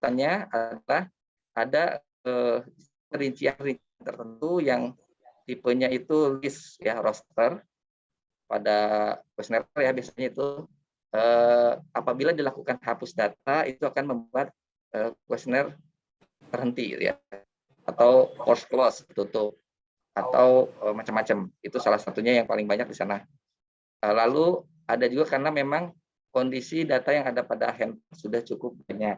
kesulitannya adalah ada rincian tertentu yang tipenya itu list ya, roster pada kuesioner ya, biasanya itu apabila dilakukan hapus data itu akan membuat kuesioner terhenti ya, atau force close, tutup, atau macam-macam. Itu salah satunya yang paling banyak di sana. Lalu ada juga karena memang kondisi data yang ada pada handphone sudah cukup banyak.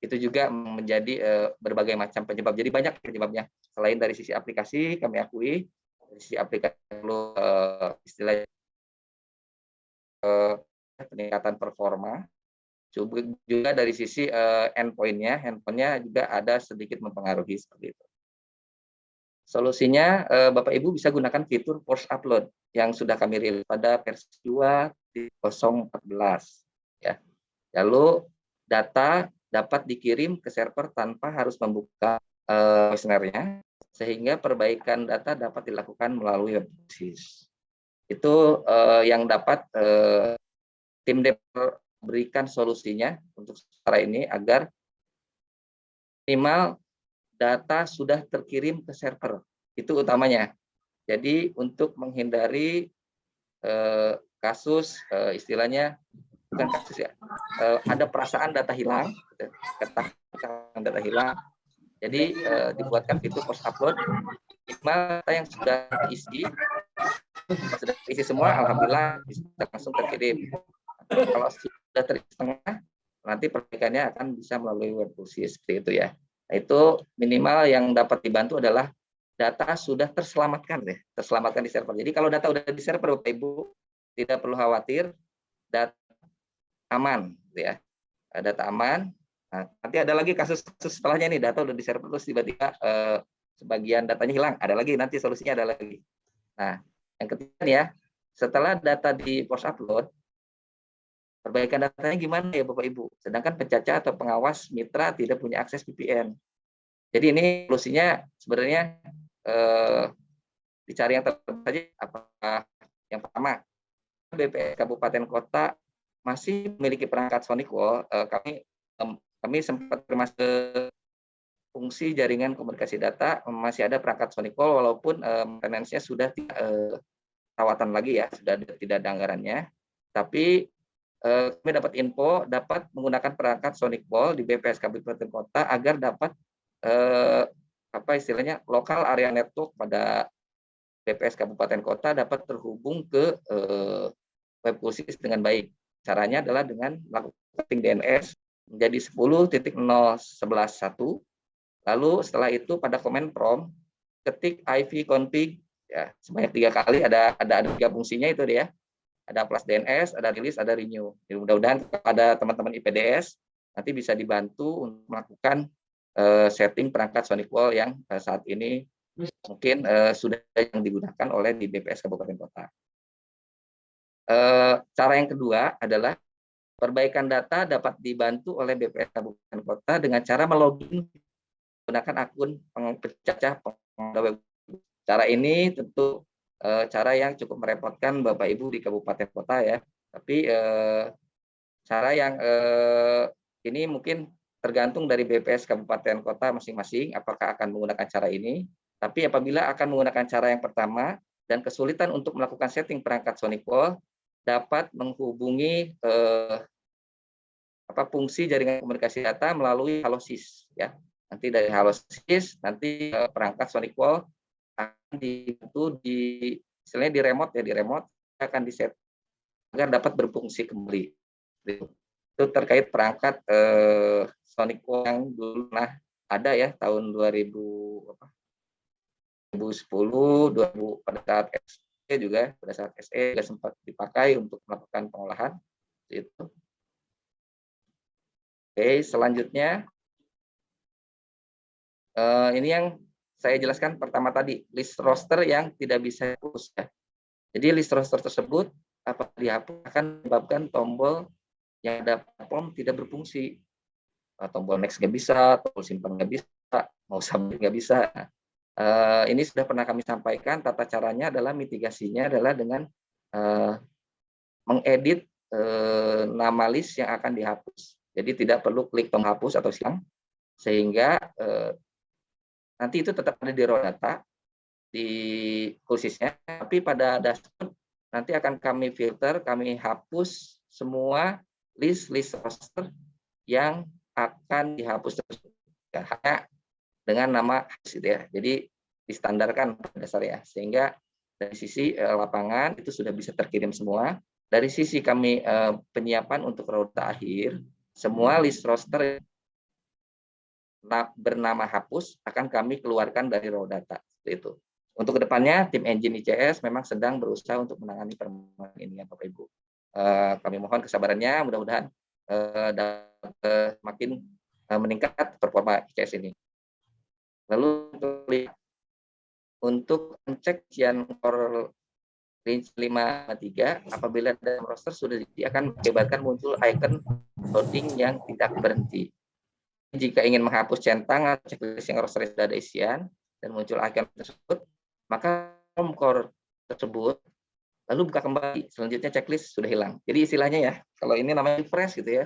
Itu juga menjadi berbagai macam penyebab. Jadi banyak penyebabnya. Selain dari sisi aplikasi, kami akui dari sisi aplikasi perlu istilahnya peningkatan performa. Juga dari sisi handphonenya juga ada sedikit mempengaruhi seperti itu. Solusinya Bapak Ibu bisa gunakan fitur force upload yang sudah kami rilis pada versi 2.014 ya. Lalu data dapat dikirim ke server tanpa harus membuka kuesionernya, sehingga perbaikan data dapat dilakukan melalui web basis. Itu yang dapat tim developer berikan solusinya untuk cara ini agar minimal data sudah terkirim ke server. Itu utamanya. Jadi untuk menghindari kasus istilahnya bukan kasus ya, ada perasaan data hilang, ketakutan data hilang. Jadi dibuatkan fitur post upload, minimal data yang sudah isi semua, alhamdulillah bisa langsung terkirim. Kalau sudah terisi setengah, nanti perbaikannya akan bisa melalui web basis seperti itu ya. Nah, itu minimal yang dapat dibantu adalah data sudah terselamatkan di server. Jadi kalau data sudah di server, Bapak Ibu tidak perlu khawatir, data aman ya. Data aman. Nah, nanti ada lagi kasus setelahnya nih, data udah di server terus tiba-tiba sebagian datanya hilang, ada lagi, nanti solusinya ada lagi. Nah, yang ketiga ya, setelah data di post upload, perbaikan datanya gimana ya Bapak Ibu? Sedangkan pencacah atau pengawas mitra tidak punya akses VPN. Jadi ini solusinya sebenarnya dicari yang terbaik saja. Apakah yang pertama, BPS Kabupaten Kota masih memiliki perangkat Sonic Wall. Kami sempat termasuk fungsi jaringan komunikasi data masih ada perangkat Sonic Wall walaupun maintenance-nya sudah tidak rawatan lagi ya, sudah tidak ada anggarannya. Tapi kami dapat info dapat menggunakan perangkat Sonic Wall di BPS Kabupaten Kota agar dapat istilahnya lokal area network pada BPS Kabupaten Kota dapat terhubung ke web basis dengan baik. Caranya adalah dengan melakukan DNS menjadi 10.0.11.1. Lalu setelah itu pada command prompt ketik ipconfig ya sebanyak 3 kali, ada 3 fungsinya itu dia. Ada plus DNS, ada release, ada renew. Jadi mudah-mudahan kepada teman-teman IPDS nanti bisa dibantu untuk melakukan setting perangkat Sonic Wall yang saat ini mungkin sudah yang digunakan oleh di BPS Kabupaten Kota. Cara yang kedua adalah perbaikan data dapat dibantu oleh BPS Kabupaten Kota dengan cara melogin menggunakan akun pencacah pengguna web. Cara ini tentu cara yang cukup merepotkan Bapak Ibu di Kabupaten Kota ya. Tapi cara yang ini mungkin tergantung dari BPS Kabupaten Kota masing-masing apakah akan menggunakan cara ini. Tapi apabila akan menggunakan cara yang pertama dan kesulitan untuk melakukan setting perangkat Sonic Wall, dapat menghubungi fungsi jaringan komunikasi data melalui HaloSys ya. Nanti dari HaloSys nanti perangkat Sonic Wall akan dibantu istilahnya di remote akan diset agar dapat berfungsi kembali. Itu terkait perangkat Sonic Wall yang dulu ada ya tahun 2010, 2000 pada saat SE juga sempat dipakai untuk melakukan pengolahan itu. Oke, selanjutnya ini yang saya jelaskan pertama tadi, list roster yang tidak bisa dihapus ya. Jadi list roster tersebut apabila dihapus akan menyebabkan tombol yang ada platform tidak berfungsi. Tombol next nggak bisa, tombol simpan nggak bisa, mau submit nggak bisa. Ini sudah pernah kami sampaikan, tata caranya adalah mitigasinya adalah dengan mengedit nama list yang akan dihapus. Jadi tidak perlu klik tombol hapus atau silang, sehingga nanti itu tetap ada di raw data di khususnya, tapi pada dashboard nanti akan kami filter, kami hapus semua list roster yang akan dihapus tersebut. Ya, hanya dengan nama gitu ya. Jadi distandarkan pada dasarnya, sehingga dari sisi lapangan itu sudah bisa terkirim semua. Dari sisi kami penyiapan untuk raw data akhir, semua list roster bernama hapus akan kami keluarkan dari raw data. Seperti itu. Untuk kedepannya, tim engine ICS memang sedang berusaha untuk menangani permasalahan ini ya Bapak Ibu. Kami mohon kesabarannya, mudah-mudahan dapat makin meningkat performa ICS ini. Lalu untuk cek rincian core range 553, apabila dalam roster sudah akan mengakibatkan muncul icon loading yang tidak berhenti. Jika ingin menghapus centang atau checklist yang roster sudah ada isian dan muncul icon tersebut, maka core tersebut lalu buka kembali, selanjutnya checklist sudah hilang. Jadi istilahnya ya, kalau ini namanya refresh gitu ya,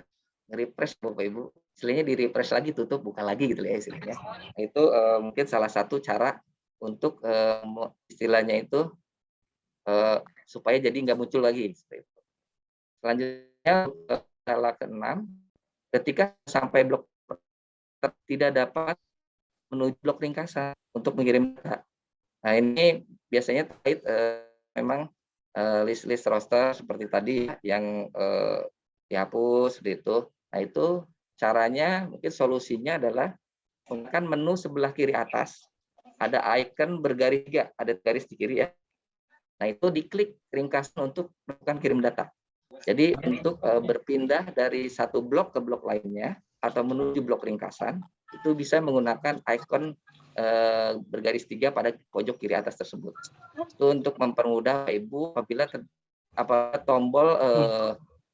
refresh Bapak Ibu, istilahnya di refresh lagi, tutup, buka lagi gitu ya istilahnya. Itu mungkin salah satu cara untuk istilahnya itu supaya jadi nggak muncul lagi. Selanjutnya skala ke-6, ketika sampai blok tidak dapat menuju blok ringkasan untuk mengirim data. Nah ini biasanya terkait memang list roster seperti tadi yang dihapus seperti itu. Nah itu caranya mungkin solusinya adalah menggunakan menu sebelah kiri atas ada icon bergaris 3, ada garis di kiri ya. Nah itu diklik ringkasan untuk melakukan kirim data. Jadi untuk berpindah dari satu blok ke blok lainnya atau menuju blok ringkasan itu bisa menggunakan icon bergaris 3 pada pojok kiri atas tersebut. Itu untuk mempermudah Ibu apabila tombol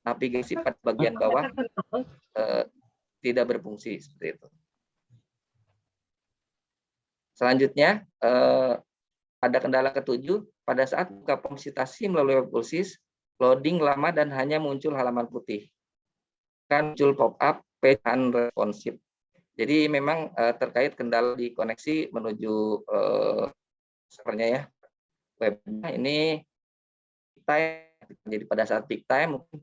navigasi pada bagian bawah tidak berfungsi seperti itu. Selanjutnya ada kendala ke-7, pada saat buka positasi melalui web pulsis, loading lama dan hanya muncul halaman putih. Kan muncul pop-up page unresponsive. Jadi memang terkait kendala di koneksi menuju servernya ya, webnya ini peak time. Jadi pada saat peak time mungkin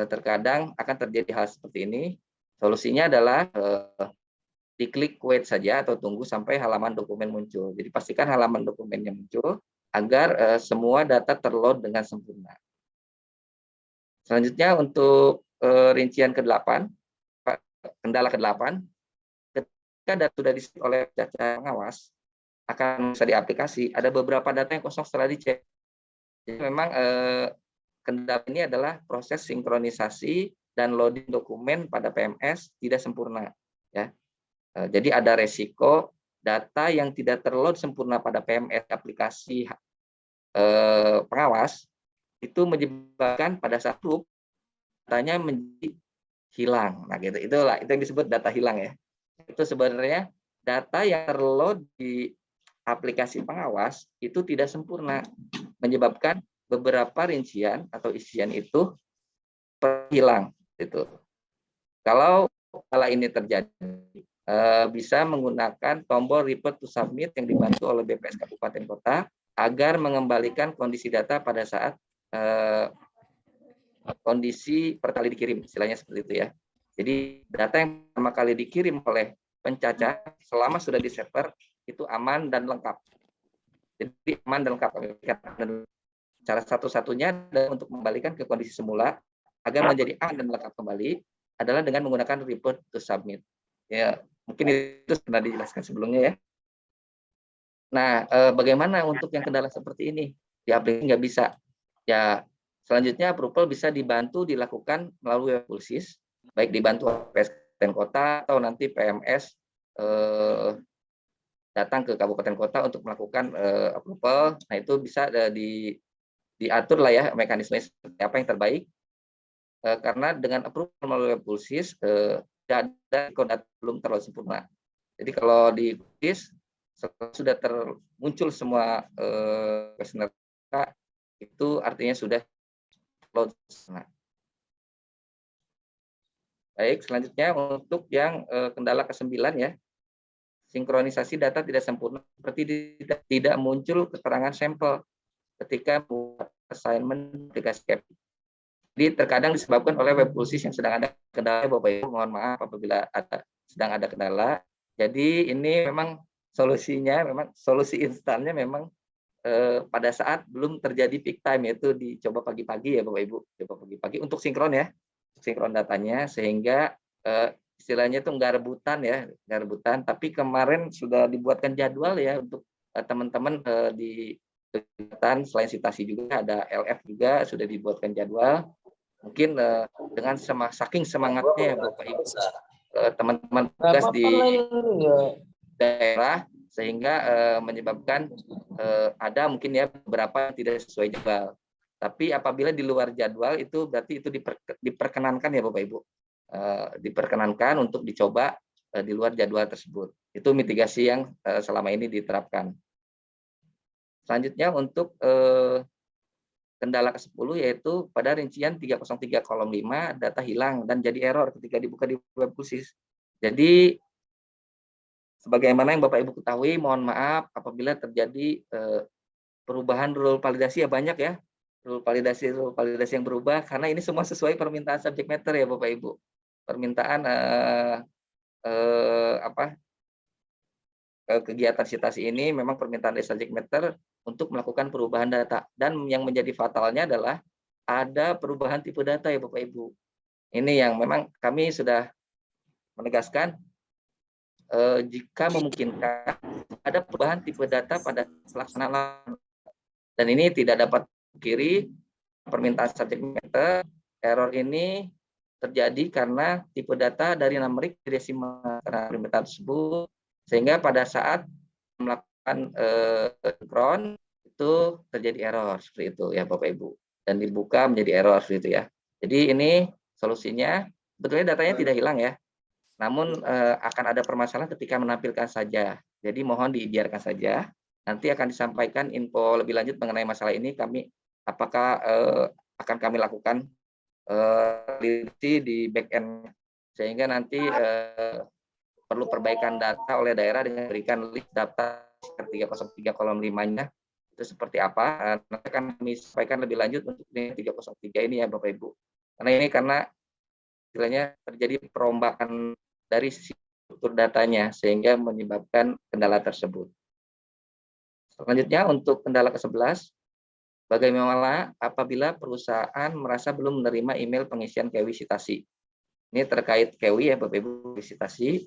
terkadang akan terjadi hal seperti ini. Solusinya adalah diklik wait saja atau tunggu sampai halaman dokumen muncul. Jadi pastikan halaman dokumennya muncul agar semua data terload dengan sempurna. Selanjutnya untuk rincian ke-8, kendala ke-8, ketika data sudah di-set oleh cacat pengawas, akan bisa di aplikasi, ada beberapa data yang kosong setelah dicek. Jadi memang kendala ini adalah proses sinkronisasi dan loading dokumen pada PMS tidak sempurna. Ya. Jadi ada resiko data yang tidak terload sempurna pada PMS aplikasi pengawas itu menyebabkan pada saat loop datanya menjadi hilang. Nah, gitu. Itu yang disebut data hilang ya. Itu sebenarnya data yang terload di aplikasi pengawas itu tidak sempurna, menyebabkan beberapa rincian atau isian itu hilang. Itu. Kalau ini terjadi, bisa menggunakan tombol report to submit yang dibantu oleh BPS Kabupaten Kota agar mengembalikan kondisi data pada saat kondisi pertama kali dikirim, istilahnya seperti itu ya. Jadi data yang pertama kali dikirim oleh pencacah selama sudah di server itu aman dan lengkap. Jadi aman dan lengkap. Cara satu-satunya untuk membalikan ke kondisi semula agar menjadi aman dan lengkap kembali adalah dengan menggunakan report to submit. Ya, mungkin itu sudah dijelaskan sebelumnya ya. Nah, bagaimana untuk yang kendala seperti ini? Di aplikasi nggak bisa. Ya, selanjutnya approval bisa dibantu dilakukan melalui web pulsis, baik dibantu PPS Kabupaten Kota atau nanti PMS datang ke Kabupaten Kota untuk melakukan approval. Nah, itu bisa diatur lah ya mekanisme seperti apa yang terbaik. Karena dengan approval melalui web pulsis tidak ada data belum terlalu sempurna. Jadi kalau di pulsis sudah muncul semua kuesioner itu artinya sudah load. Baik, selanjutnya untuk yang kendala ke-9 ya, sinkronisasi data tidak sempurna seperti tidak muncul keterangan sampel ketika membuat assignment aplikasi CAPI. Jadi terkadang disebabkan oleh web pulsis yang sedang ada kendala, Bapak Ibu. Mohon maaf apabila sedang ada kendala. Jadi ini memang solusinya, memang solusi instannya memang pada saat belum terjadi peak time, yaitu dicoba pagi-pagi ya Bapak Ibu, coba pagi-pagi untuk sinkron ya, sinkron datanya, sehingga istilahnya itu nggak rebutan ya, nggak rebutan. Tapi kemarin sudah dibuatkan jadwal ya untuk teman-teman di kegiatan selain citasi juga ada LF juga sudah dibuatkan jadwal. Mungkin dengan saking semangatnya ya Bapak Ibu, teman-teman tugas di daerah sehingga menyebabkan ada mungkin ya beberapa tidak sesuai jadwal. Tapi apabila di luar jadwal itu berarti itu diperkenankan ya Bapak Ibu, diperkenankan untuk dicoba di luar jadwal tersebut. Itu mitigasi yang selama ini diterapkan. Selanjutnya untuk kendala ke-10 yaitu pada rincian 303 kolom 5 data hilang dan jadi error ketika dibuka di web pulsis. Jadi sebagaimana yang Bapak Ibu ketahui, mohon maaf apabila terjadi perubahan rule validasi ya, banyak ya rule validasi yang berubah karena ini semua sesuai permintaan subject matter ya Bapak Ibu. Permintaan kegiatan citasi ini memang permintaan dari subject matter untuk melakukan perubahan data, dan yang menjadi fatalnya adalah ada perubahan tipe data ya Bapak Ibu. Ini yang memang kami sudah menegaskan jika memungkinkan ada perubahan tipe data pada pelaksanaan, dan ini tidak dapat dipungkiri permintaan subject matter. Error ini terjadi karena tipe data dari numerik ke desimal karena permintaan tersebut, sehingga pada saat melakukan sinkron itu terjadi error seperti itu ya Bapak Ibu, dan dibuka menjadi error seperti itu ya. Jadi ini solusinya, sebetulnya datanya tidak hilang ya, namun akan ada permasalahan ketika menampilkan saja. Jadi mohon dibiarkan saja. Nanti akan disampaikan info lebih lanjut mengenai masalah ini. Apakah akan kami lakukan di back end, sehingga nanti perlu perbaikan data oleh daerah dengan memberikan list data 303 kolom 5-nya itu seperti apa. Nanti akan kami sampaikan lebih lanjut untuk 303 ini ya Bapak Ibu. Karena istilahnya terjadi perombakan dari struktur datanya sehingga menyebabkan kendala tersebut. Selanjutnya untuk kendala ke-11, bagaimana apabila perusahaan merasa belum menerima email pengisian KEWI citasi. Ini terkait KEWI ya Bapak Ibu, citasi.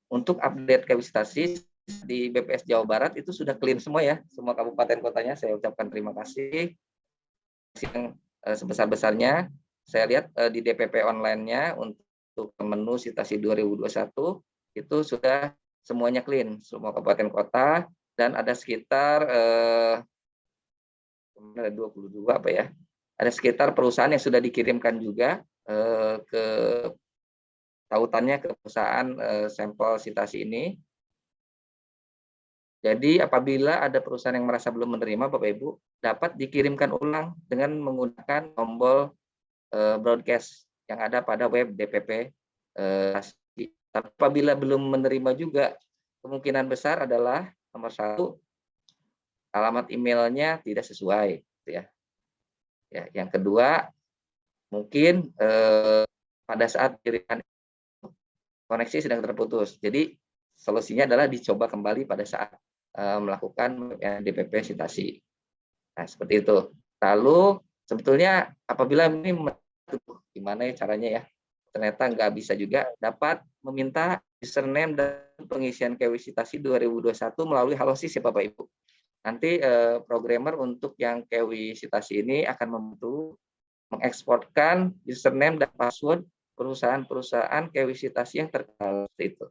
Untuk update KEWI citasi di BPS Jawa Barat itu sudah clean semua ya, semua kabupaten kotanya. Saya ucapkan terima kasih yang sebesar-besarnya. Saya lihat di DPP online-nya untuk menu citasi 2021 itu sudah semuanya clean, semua kabupaten kota, dan ada sekitar 22 apa ya, ada sekitar perusahaan yang sudah dikirimkan juga ke tautannya ke perusahaan sampel citasi ini. Jadi apabila ada perusahaan yang merasa belum menerima, Bapak Ibu, dapat dikirimkan ulang dengan menggunakan tombol broadcast yang ada pada web DPP. Apabila belum menerima juga, kemungkinan besar adalah nomor 1, alamat emailnya tidak sesuai, ya. Yang kedua, mungkin pada saat kiriman koneksi sedang terputus. Jadi solusinya adalah dicoba kembali pada saat melakukan DPP citasi. Nah, seperti itu. Lalu sebetulnya apabila ini gimana ya caranya ya? Ternyata nggak bisa juga, dapat meminta username dan pengisian KEWI citasi 2021 melalui Halosis ya Bapak Ibu. Nanti programmer untuk yang KEWI citasi ini akan membantu mengeksporkan username dan password perusahaan-perusahaan KEWI citasi yang terkait itu.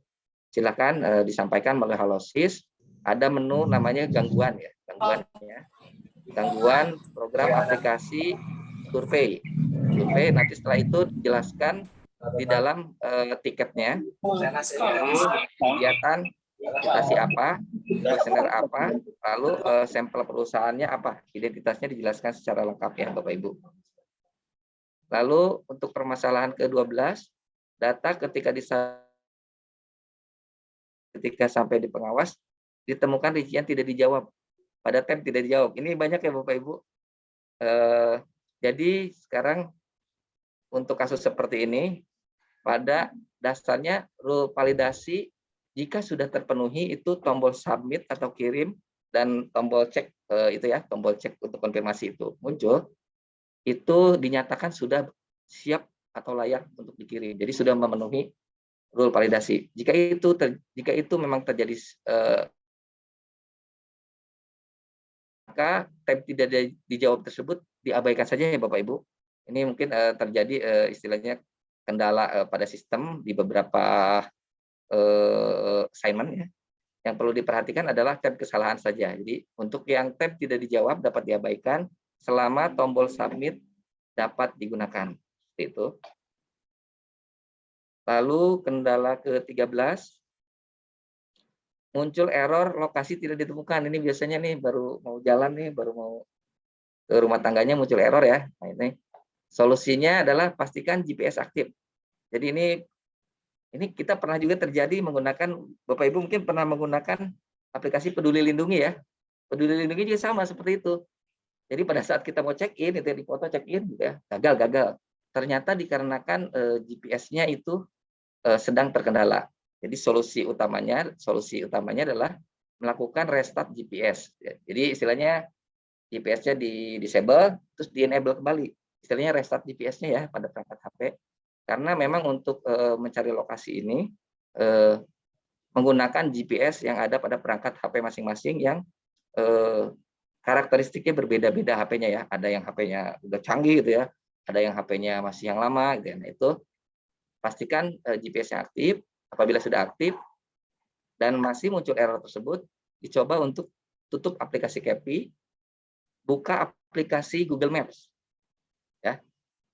Silakan disampaikan melalui Halosis. Ada menu namanya gangguan ya, gangguan program aplikasi survei. Nanti setelah itu dijelaskan di dalam tiketnya kegiatan citasi apa, kuesioner apa, lalu sampel perusahaannya apa, identitasnya dijelaskan secara lengkap ya Bapak Ibu. Lalu untuk permasalahan ke-12, data ketika sampai di pengawas ditemukan rincian tidak dijawab. Pada tab tidak dijawab. Ini banyak ya Bapak Ibu. Jadi sekarang untuk kasus seperti ini, pada dasarnya rule validasi jika sudah terpenuhi itu tombol submit atau kirim dan tombol cek itu ya, tombol cek untuk konfirmasi itu muncul, itu dinyatakan sudah siap atau layak untuk dikirim. Jadi sudah memenuhi rule validasi. Jika itu memang terjadi maka tab tidak dijawab tersebut diabaikan saja ya Bapak Ibu. Ini mungkin terjadi istilahnya kendala pada sistem di beberapa assignment ya. Yang perlu diperhatikan adalah tab kesalahan saja. Jadi untuk yang tab tidak dijawab dapat diabaikan selama tombol submit dapat digunakan. Seperti itu. Lalu kendala ke-13, muncul error lokasi tidak ditemukan. Ini biasanya nih baru mau jalan nih, baru mau ke rumah tangganya muncul error ya. Nah, ini solusinya adalah pastikan GPS aktif. Jadi ini kita pernah juga terjadi menggunakan, Bapak Ibu mungkin pernah menggunakan aplikasi Peduli Lindungi ya. Peduli Lindungi juga sama seperti itu. Jadi pada saat kita mau check-in, itu di foto check-in, ya, gagal. Ternyata dikarenakan GPS-nya itu sedang terkendala. Jadi solusi utamanya adalah melakukan restart GPS. Jadi istilahnya GPS-nya di disable, terus di enable kembali. Istilahnya restart GPS-nya ya pada perangkat HP. Karena memang untuk mencari lokasi ini menggunakan GPS yang ada pada perangkat HP masing-masing yang karakteristiknya berbeda-beda HP-nya ya. Ada yang HP-nya udah canggih gitu ya, ada yang HP-nya masih yang lama gitu ya. Nah, itu pastikan GPS-nya aktif. Apabila sudah aktif dan masih muncul error tersebut, dicoba untuk tutup aplikasi CAPI, buka aplikasi Google Maps. Ya.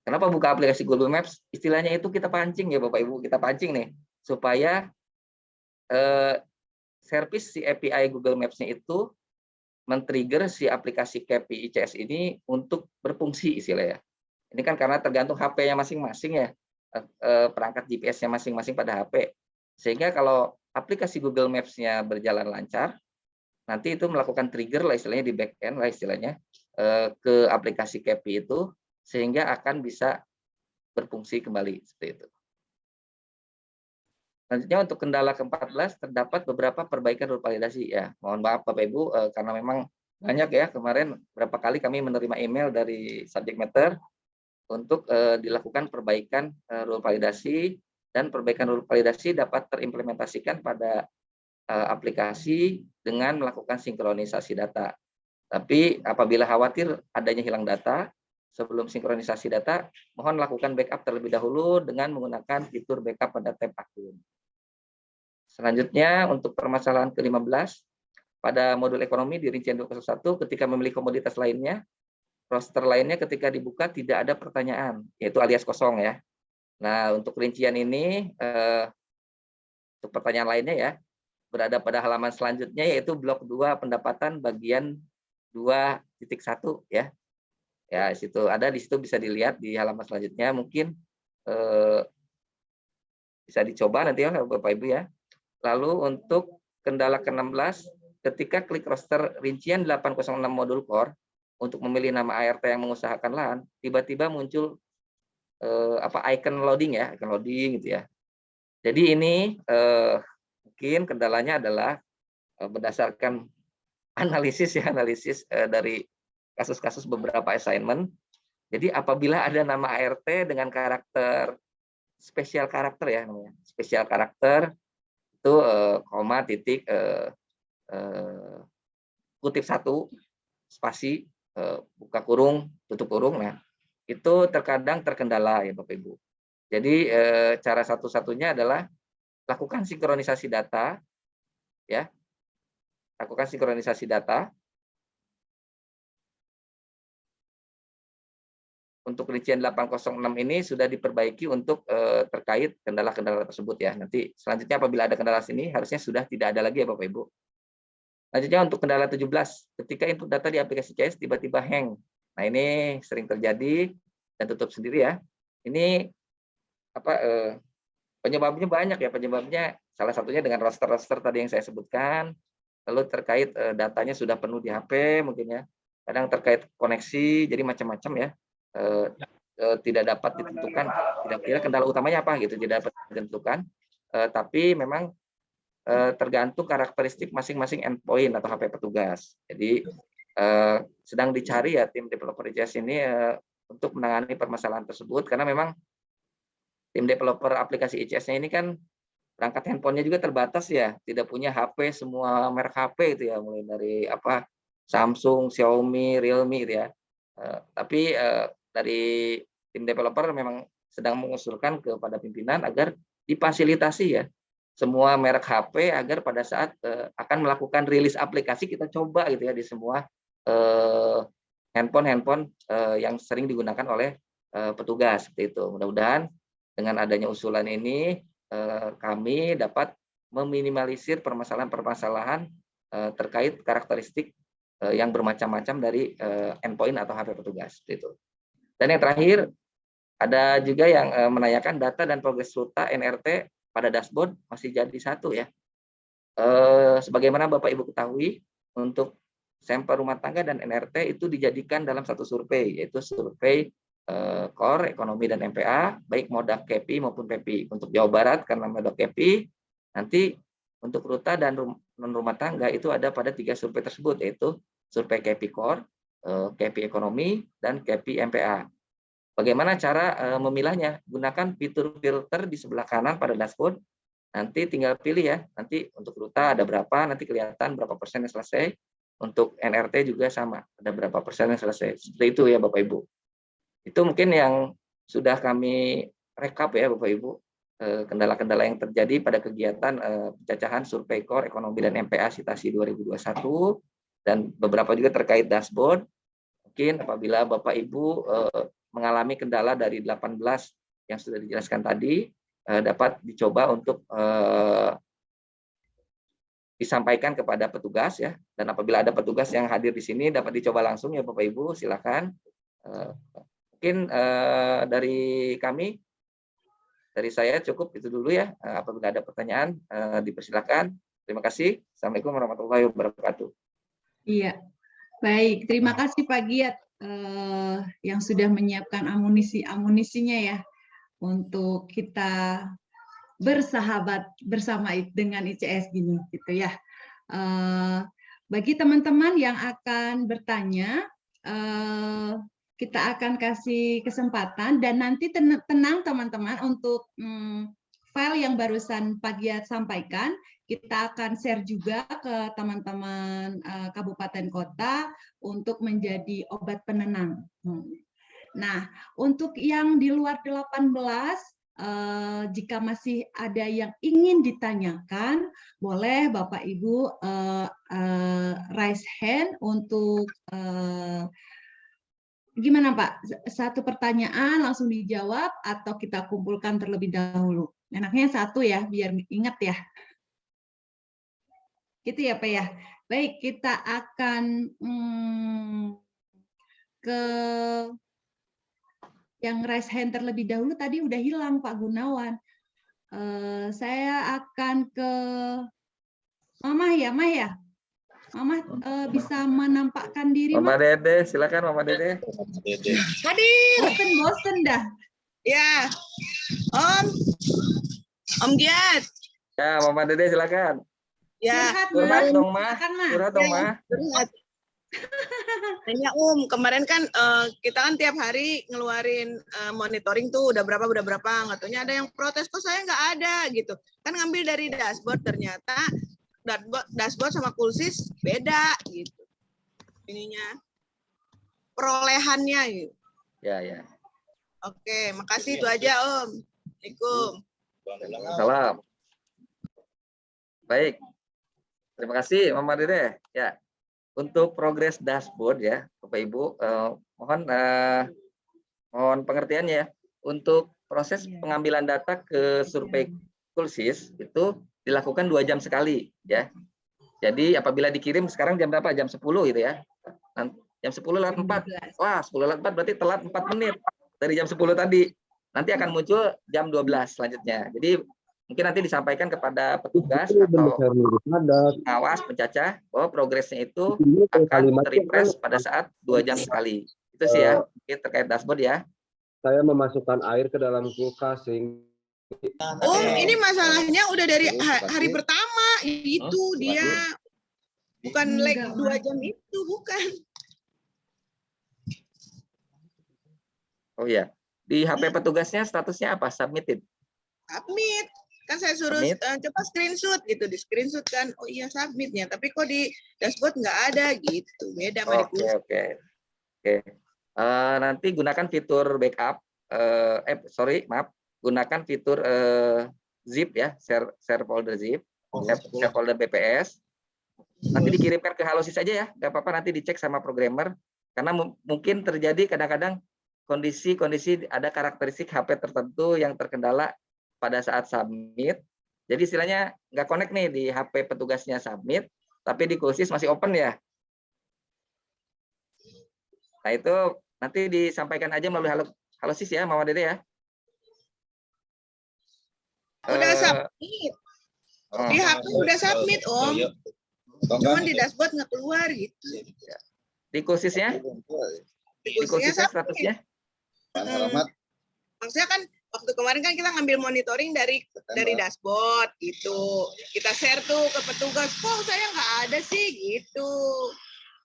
Kenapa buka aplikasi Google Maps? Istilahnya itu kita pancing ya Bapak Ibu, kita pancing nih supaya servis si API Google Maps-nya itu men-trigger si aplikasi CAPI ICS ini untuk berfungsi istilahnya. Ini kan karena tergantung HP-nya masing-masing ya, perangkat GPS-nya masing-masing pada HP. Sehingga kalau aplikasi Google Maps-nya berjalan lancar, nanti itu melakukan trigger lah istilahnya di back-end lah istilahnya ke aplikasi CAPI itu, sehingga akan bisa berfungsi kembali seperti itu. Selanjutnya untuk kendala ke-14 terdapat beberapa perbaikan rule validasi ya. Mohon maaf Bapak Ibu karena memang banyak ya, kemarin berapa kali kami menerima email dari subject matter untuk dilakukan perbaikan rule validasi, dan perbaikan rule validasi dapat terimplementasikan pada aplikasi dengan melakukan sinkronisasi data. Tapi apabila khawatir adanya hilang data, sebelum sinkronisasi data, mohon lakukan backup terlebih dahulu dengan menggunakan fitur backup pada tab akun. Selanjutnya untuk permasalahan ke-15, pada modul ekonomi di rincian 201 ketika memilih komoditas lainnya, roster lainnya ketika dibuka tidak ada pertanyaan, yaitu alias kosong ya. Nah, untuk rincian ini, untuk pertanyaan lainnya ya, berada pada halaman selanjutnya, yaitu blok 2 pendapatan bagian 2.1 ya. Ya, di situ bisa dilihat di halaman selanjutnya, mungkin bisa dicoba nanti ya Bapak Ibu ya. Lalu untuk kendala ke-16, ketika klik roster rincian 806 modul core untuk memilih nama ART yang mengusahakan lahan, tiba-tiba muncul icon loading ya, icon loading gitu ya. Jadi ini mungkin kendalanya adalah berdasarkan analisis dari kasus-kasus beberapa assignment. Jadi apabila ada nama ART dengan karakter spesial karakter ya namanya, spesial karakter itu koma titik kutip 1 spasi buka kurung tutup kurung, nah itu terkadang terkendala ya Bapak Ibu. Jadi cara satu-satunya adalah lakukan sinkronisasi data ya, lakukan sinkronisasi data untuk rincian 806 ini sudah diperbaiki untuk terkait kendala-kendala tersebut ya. Nanti selanjutnya apabila ada kendala sini harusnya sudah tidak ada lagi ya Bapak Ibu. Selanjutnya untuk kendala 17, ketika input data di aplikasi CS tiba-tiba hang. Nah, ini sering terjadi dan tutup sendiri ya. Ini apa penyebabnya banyak ya, penyebabnya salah satunya dengan roster-roster tadi yang saya sebutkan, lalu terkait datanya sudah penuh di HP mungkin ya, kadang terkait koneksi, jadi macam-macam ya, tidak dapat ditentukan, kira-kira kendala utamanya apa gitu, tidak dapat ditentukan, tapi memang tergantung karakteristik masing-masing endpoint atau HP petugas. Jadi sedang dicari ya tim developer ICS ini untuk menangani permasalahan tersebut, karena memang tim developer aplikasi ICS-nya ini kan perangkat handphonenya juga terbatas ya, tidak punya HP semua merek HP itu ya, mulai dari apa Samsung, Xiaomi, Realme gitu ya. Tapi dari tim developer memang sedang mengusulkan kepada pimpinan agar difasilitasi ya semua merek HP agar pada saat akan melakukan rilis aplikasi kita coba gitu ya di semua handphone yang sering digunakan oleh petugas seperti itu. Mudah-mudahan dengan adanya usulan ini kami dapat meminimalisir permasalahan-permasalahan terkait karakteristik yang bermacam-macam dari endpoint atau HP petugas seperti itu. Dan yang terakhir ada juga yang menanyakan data dan progres ruta NRT pada dashboard masih jadi satu ya. Sebagaimana Bapak Ibu ketahui, untuk sampel rumah tangga dan NRT itu dijadikan dalam satu survei, yaitu survei core, ekonomi, dan MPA, baik moda KEPI maupun PEPI. Untuk Jawa Barat karena moda KEPI, nanti untuk ruta dan non rumah tangga itu ada pada 3 survei tersebut, yaitu survei KEPI core, KEPI ekonomi, dan KEPI MPA. Bagaimana cara memilahnya? Gunakan fitur filter di sebelah kanan pada dashboard. Nanti tinggal pilih ya. Nanti untuk ruta ada berapa, nanti kelihatan berapa persen yang selesai. Untuk NRT juga sama, ada berapa persen yang selesai. Seperti itu ya Bapak Ibu. Itu mungkin yang sudah kami rekap ya Bapak Ibu. Kendala-kendala yang terjadi pada kegiatan pencacahan survei core, ekonomi, dan MPA Sitasi 2021. Dan beberapa juga terkait dashboard. Mungkin apabila Bapak Ibu mengalami kendala dari 18 yang sudah dijelaskan tadi, dapat dicoba untuk disampaikan kepada petugas ya. Dan apabila ada petugas yang hadir di sini dapat dicoba langsung ya Bapak Ibu, silakan. Mungkin dari kami, dari saya cukup itu dulu ya. Apabila ada pertanyaan dipersilakan. Terima kasih. Assalamualaikum warahmatullahi wabarakatuh. Iya, baik. Terima kasih Pak Giat yang sudah menyiapkan amunisinya ya untuk kita bersahabat bersama dengan ICS gini gitu ya. Bagi teman-teman yang akan bertanya, kita akan kasih kesempatan dan nanti tenang teman-teman untuk file yang barusan Pak Giat sampaikan, kita akan share juga ke teman-teman kabupaten kota untuk menjadi obat penenang. Nah, untuk yang di luar 18, jika masih ada yang ingin ditanyakan, boleh Bapak Ibu raise hand untuk gimana Pak? Satu pertanyaan langsung dijawab atau kita kumpulkan terlebih dahulu? Enaknya satu ya, biar ingat ya. Gitu ya Pak ya. Baik, kita akan ke yang raise hand terlebih dahulu. Tadi udah hilang Pak Gunawan. Saya akan ke Mama ya, Mah ya. Mama bisa menampakkan diri, Mama Dede, silakan Mama Dede. Hadir. Bosen dah. Ya, Om Giat. Ya, Mama Dede silakan. Ya, curhat dong Mah. Curhat dong Mah. Tanya kemarin kan kita kan tiap hari ngeluarin monitoring tuh udah berapa, nggak taunya ada yang protes kok saya nggak ada gitu. Kan ngambil dari dashboard ternyata dashboard sama Kulsis beda gitu. Ininya perolehannya gitu. Ya. Oke, makasih itu aja Om. Assalamualaikum. Salam. Baik. Terima kasih Mama Dede. Ya. Untuk progres dashboard ya, Bapak Ibu, mohon pengertiannya ya. Untuk proses pengambilan data ke survei Kulsis itu dilakukan 2 jam sekali ya. Jadi apabila dikirim sekarang jam berapa? Jam 10 gitu ya. Jam 10 lewat 4. Wah, 10 lewat 4 berarti telat 4 menit dari jam 10 tadi. nanti akan muncul jam 12 selanjutnya. Jadi mungkin nanti disampaikan kepada petugas atau pengawas pencacah bahwa progresnya itu akan refresh pada saat 2 jam sekali. Itu sih ya, mungkin terkait dashboard ya. Saya memasukkan air ke dalam kulkas sehingga Ini masalahnya udah dari hari pertama itu dia bukan lag 2 jam itu, bukan. Oh iya, di HP petugasnya statusnya apa? Submitted. Submit. Kan saya suruh coba screenshot gitu, di screenshot kan. Oh iya submitnya, tapi kok di dashboard nggak ada gitu. Beda sama di kursus. Oke. Nanti gunakan fitur backup. Gunakan fitur zip ya, share folder zip, share folder BPS. Nanti dikirimkan ke Halosis aja ya, nggak apa-apa, nanti dicek sama programmer. Karena mungkin terjadi kadang-kadang kondisi ada karakteristik HP tertentu yang terkendala pada saat submit. Jadi istilahnya nggak connect nih di HP petugasnya submit, tapi di kursus masih open ya. Nah itu nanti disampaikan aja melalui Halosis ya, Mama Dede ya. Udah submit. Di HP udah submit, Om. Cuman di dashboard nggak keluar gitu. Di kursusnya? Di kursusnya statusnya? Maksudnya kan waktu kemarin kan kita ngambil monitoring dari dashboard gitu. Kita share tuh ke petugas, kok saya nggak ada sih gitu.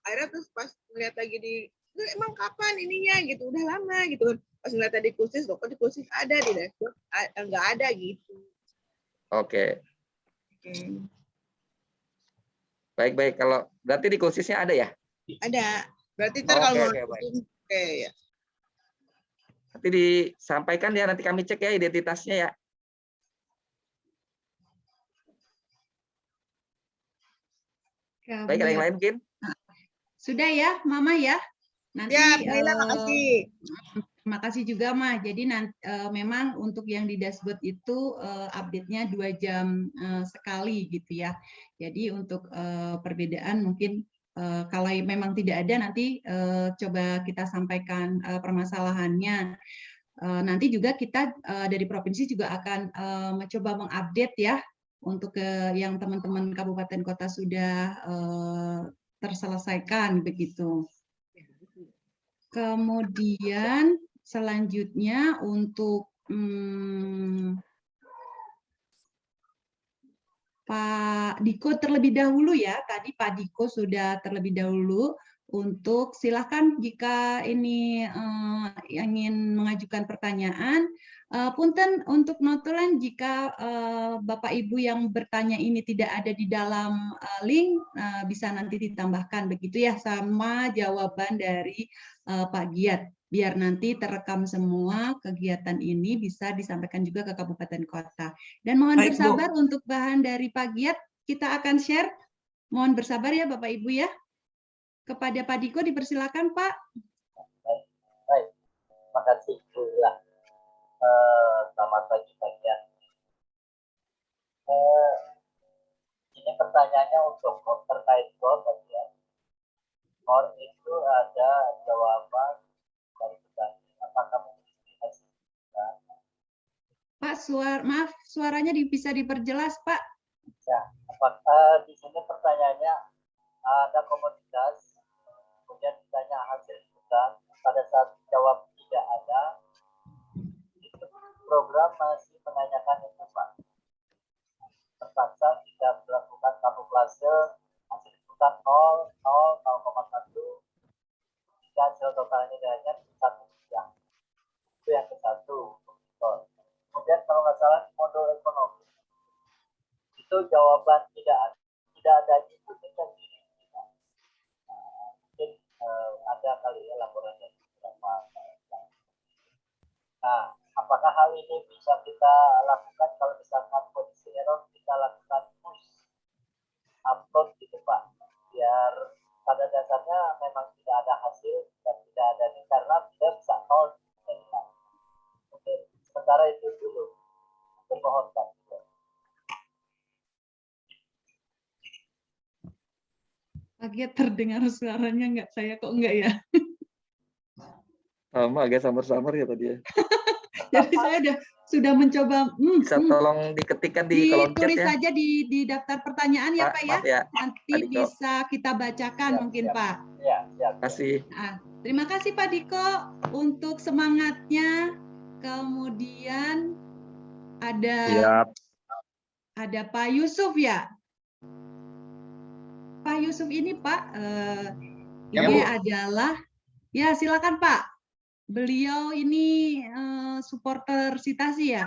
Akhirnya terus pas ngeliat lagi emang kapan ininya gitu, udah lama gitu. Pas ngeliat tadi kursus, kok di kursus ada, di dashboard nggak ada gitu. Oke. Baik. Kalau berarti di kursusnya ada ya? Ada. Berarti ntar kalau ya. Nanti disampaikan ya, nanti kami cek ya identitasnya ya. Baik, ada yang lain mungkin? Sudah ya, Mama ya. Nanti ya, makasih. Terima kasih juga, Ma. Jadi memang untuk yang di dashboard itu update-nya 2 jam sekali gitu ya. Jadi untuk perbedaan mungkin kalau memang tidak ada nanti coba kita sampaikan permasalahannya. Nanti juga kita dari provinsi juga akan mencoba mengupdate ya untuk yang teman-teman kabupaten kota sudah terselesaikan begitu. Kemudian selanjutnya untuk Pak Diko terlebih dahulu ya. Tadi Pak Diko sudah terlebih dahulu untuk silakan jika ini ingin mengajukan pertanyaan. Punten untuk notulen jika Bapak Ibu yang bertanya ini tidak ada di dalam link bisa nanti ditambahkan begitu ya sama jawaban dari Pak Giat. Biar nanti terekam semua kegiatan ini bisa disampaikan juga ke kabupaten kota. Dan mohon bersabar untuk bahan dari Pak Giat, kita akan share. Mohon bersabar ya Bapak Ibu ya. Kepada Pak Diko dipersilakan Pak. Baik. Terima kasih Bu. Selamat pagi Pak Giat. Ini pertanyaannya untuk terkait GOR Pak Giat. GOR itu ada jawaban dari petani, apakah memiliki hasil? Pak, maaf, suaranya bisa diperjelas, Pak. Ya, apakah di sini pertanyaannya ada komoditas, kemudian ditanya hasil hutan, pada saat dijawab tidak ada, itu program masih menanyakan itu Pak. Terpaksa tidak melakukan kamuflase hasil hutan 0, 0, 0,1, jika hasil totalnya hanya 1 miliar. Itu yang ke-1. Kemudian kalau nggak salah modul ekonomi itu jawaban tidak ada inputnya sendiri. Mungkin ada kali ya laporan dari beberapa. Nah, apakah hal ini bisa kita lakukan kalau misalkan kondisi error kita lakukan push upload gitu Pak, biar pada dasarnya memang tidak ada hasil dan tidak ada ini karena tidak bisa nol. Oke, sementara itu dulu. Mohon Pak. Agak terdengar suaranya enggak, saya kok enggak ya? Sama, agak samar-samar ya tadi ya. Jadi saya sudah mencoba. Bisa tolong diketikkan di kolom chat Ditulis ya. saja di daftar pertanyaan ya Pak ya. Maaf ya. Nanti Pak Diko. bisa kita bacakan mungkin Pak. Ya, siap. Terima kasih. Nah, terima kasih Pak Diko untuk semangatnya. Kemudian ada Pak Yusuf ya. Pak Yusuf ini Pak, Ya, ini Bu. adalah, ya silakan Pak. Beliau ini supporter Sitasi ya.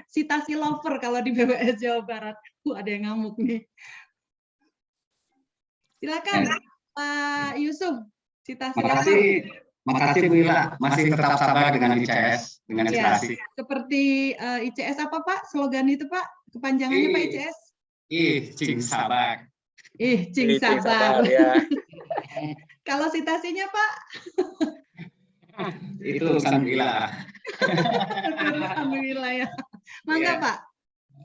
Sitasi lover kalau di BWS Jawa Barat. Ada yang ngamuk nih. Silakan Pak Yusuf. Sitasi lover. Makasih Bu Ila, masih tetap sabar dengan ICS, dengan Ya, Sitasi. seperti ICS apa Pak? Slogan itu Pak? Kepanjangannya Pak ICS? Cing sabar. Cing sabar. Ya. Kalau Sitasinya Pak? Itu urusan Bu Ila. Alhamdulillah ya. Mangga Ya. Pak.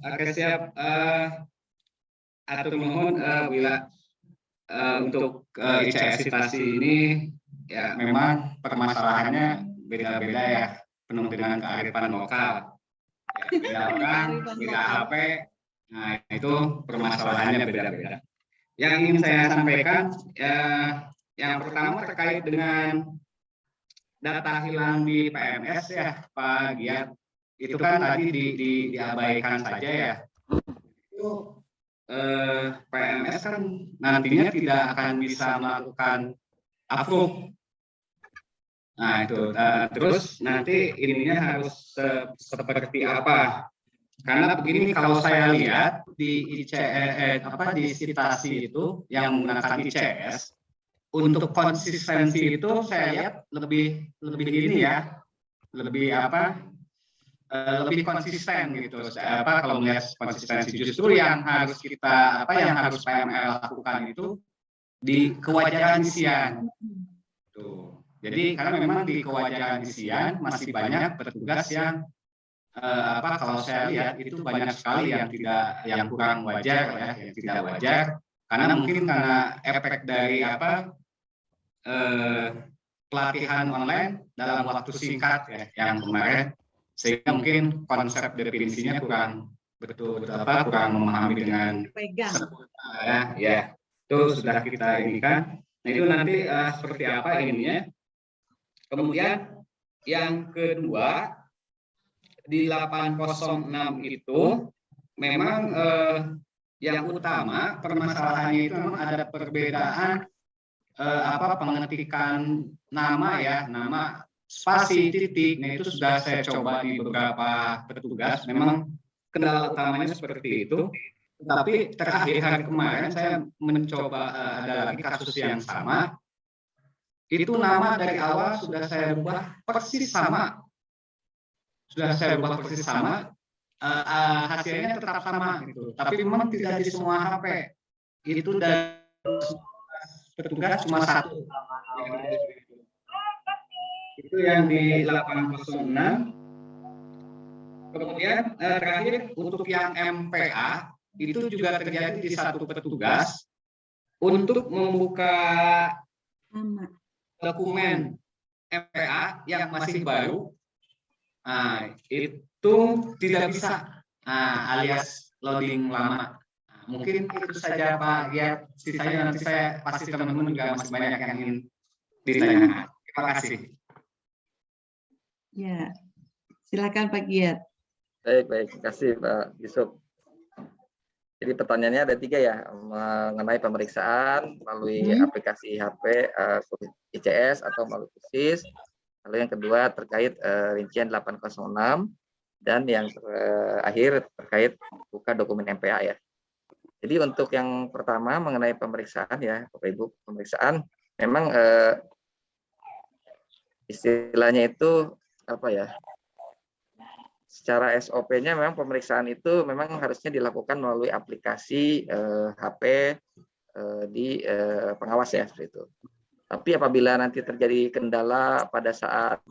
Oke, siap. Atur nuhun Bu Ila. Untuk ICS Sitasi ini ya memang permasalahannya beda-beda ya, penuh dengan kearifan lokal. Ya, beda orang, beda HP, nah itu permasalahannya beda-beda. Yang ingin saya sampaikan, yang pertama terkait dengan data hilang di PMS ya, Pak Giat. Itu kan tadi diabaikan saja ya. Itu PMS kan nantinya tidak akan bisa melakukan approve. Nah itu, terus nanti ininya harus seperti apa? Karena begini, kalau saya lihat di di Sitasi itu yang menggunakan ICS, untuk konsistensi itu saya lihat lebih ini ya, lebih konsisten gitu. Kalau melihat konsistensi, justru yang harus yang harus PML lakukan itu di kewajaran isian. Tuh. Jadi karena memang di kewajaran isian masih banyak petugas yang kalau saya lihat itu banyak sekali yang kurang wajar ya, yang tidak wajar, karena mungkin karena efek dari pelatihan online dalam waktu singkat ya yang kemarin, sehingga mungkin konsep definisinya kurang kurang memahami dengan sempurna ya. Itu sudah kita inikan. Nah itu nanti seperti apa ininya. Kemudian yang kedua di 806 itu memang yang utama permasalahannya itu memang ada perbedaan pengetikan nama ya, nama spasi titik. Nah itu sudah saya coba di beberapa petugas, memang kendala utamanya seperti itu. Tapi terakhir hari kemarin saya mencoba ada lagi kasus yang sama. Itu nama dari awal sudah saya rubah persis sama. Hasilnya tetap sama gitu. Tapi memang tidak di semua HP. Itu dari petugas cuma satu. Itu yang di 806. Kemudian terakhir untuk yang MPA itu juga terjadi di satu petugas untuk membuka dokumen MPA yang masih baru. Nah, itu tidak bisa, alias loading lama. Nah, mungkin itu saja Pak Giat. Sisanya nanti saya pasti teman-teman juga masih banyak yang ingin ditanyakan. Terima kasih. Ya, silakan Pak Giat. Baik, terima kasih Pak Yusuf. Jadi pertanyaannya ada 3 ya, mengenai pemeriksaan melalui aplikasi HP ICS atau melalui SIS. Lalu yang kedua terkait rincian 806 dan yang terakhir terkait buka dokumen MPA ya. Jadi untuk yang pertama mengenai pemeriksaan ya, Bapak Ibu, pemeriksaan memang istilahnya itu apa ya? Secara SOP-nya memang pemeriksaan itu memang harusnya dilakukan melalui aplikasi HP di pengawas ya seperti itu. Tapi apabila nanti terjadi kendala pada saat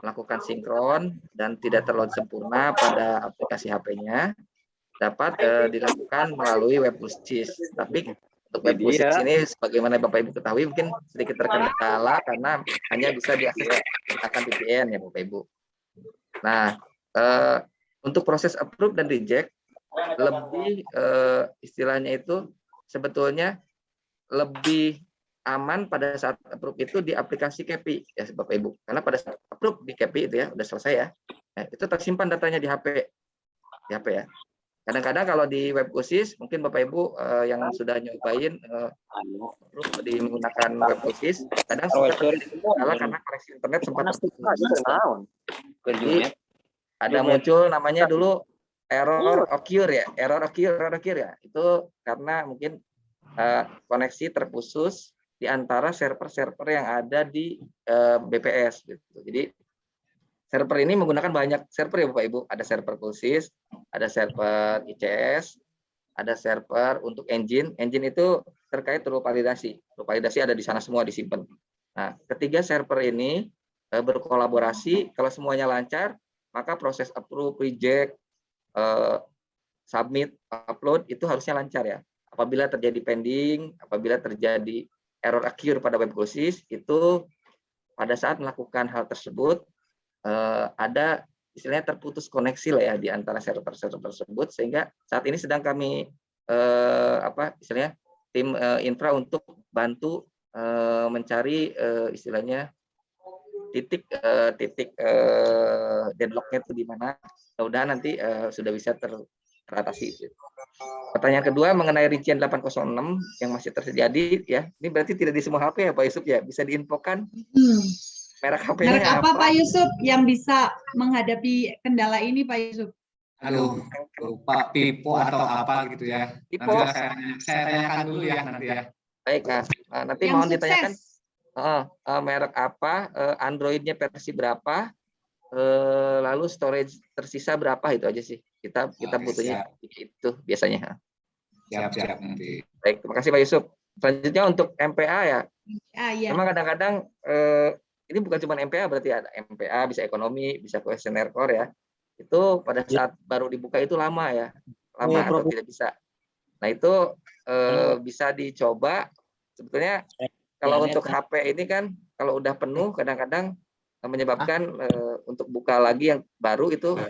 melakukan sinkron dan tidak terload sempurna pada aplikasi HP-nya, dapat dilakukan melalui web SIS. Tapi untuk web SIS ini sebagaimana Bapak Ibu ketahui mungkin sedikit terkendala karena hanya bisa diakses menggunakan VPN ya Bapak Ibu. Nah, untuk proses approve dan reject lebih istilahnya itu sebetulnya lebih aman pada saat approve itu di aplikasi KEPI ya Bapak Ibu. Karena pada saat approve di KEPI itu ya udah selesai ya. Nah, itu tersimpan datanya di HP ya. Kadang-kadang kalau di web OSIS mungkin Bapak Ibu yang sudah nyobain approve di menggunakan web OSIS, kadang suka terjadi kendala karena koneksi internet sempat terputus. Jadi ada muncul namanya dulu error occur ya. Itu karena mungkin koneksi terputus di antara server-server yang ada di BPS gitu. Jadi server ini menggunakan banyak server ya Bapak Ibu. Ada server POSIS, ada server ICS, ada server untuk engine. Engine itu terkait rule validasi. Rule validasi ada di sana semua disimpan. Nah, ketiga server ini berkolaborasi. Kalau semuanya lancar, maka proses approve, reject, submit, upload itu harusnya lancar ya. Apabila terjadi pending, apabila terjadi error occur pada web OSIS, itu pada saat melakukan hal tersebut ada istilahnya terputus koneksi lah ya di antara server-server tersebut, sehingga saat ini sedang kami istilahnya tim infra untuk bantu mencari istilahnya titik deadlocknya itu di mana. Mudah-mudahan nanti sudah bisa teratasi. Pertanyaan kedua mengenai rincian 806 yang masih terjadi ya. Ini berarti tidak di semua HP ya Pak Yusuf ya. Bisa diinfokan merek HP-nya Merek apa Pak Yusuf yang bisa menghadapi kendala ini Pak Yusuf? Aduh, lupa Pipo atau apa gitu ya. Pipo. Nanti saya tanyakan dulu ya nanti ya. Baik, nanti Yang mohon sukses. ditanyakan merek apa, Android-nya versi berapa, lalu storage tersisa berapa, itu aja sih. Kita butuhnya itu biasanya. Siap nanti. Baik, terima kasih Pak Yusuf. Selanjutnya untuk MPA ya. Iya. Memang kadang-kadang ini bukan cuma MPA, berarti ada MPA, bisa ekonomi, bisa questionnaire core ya. Itu pada saat baru dibuka itu lama ya. Lama atau tidak bisa. Nah, itu bisa dicoba. Sebetulnya kalau untuk HP ini kan kalau udah penuh kadang-kadang menyebabkan untuk buka lagi yang baru itu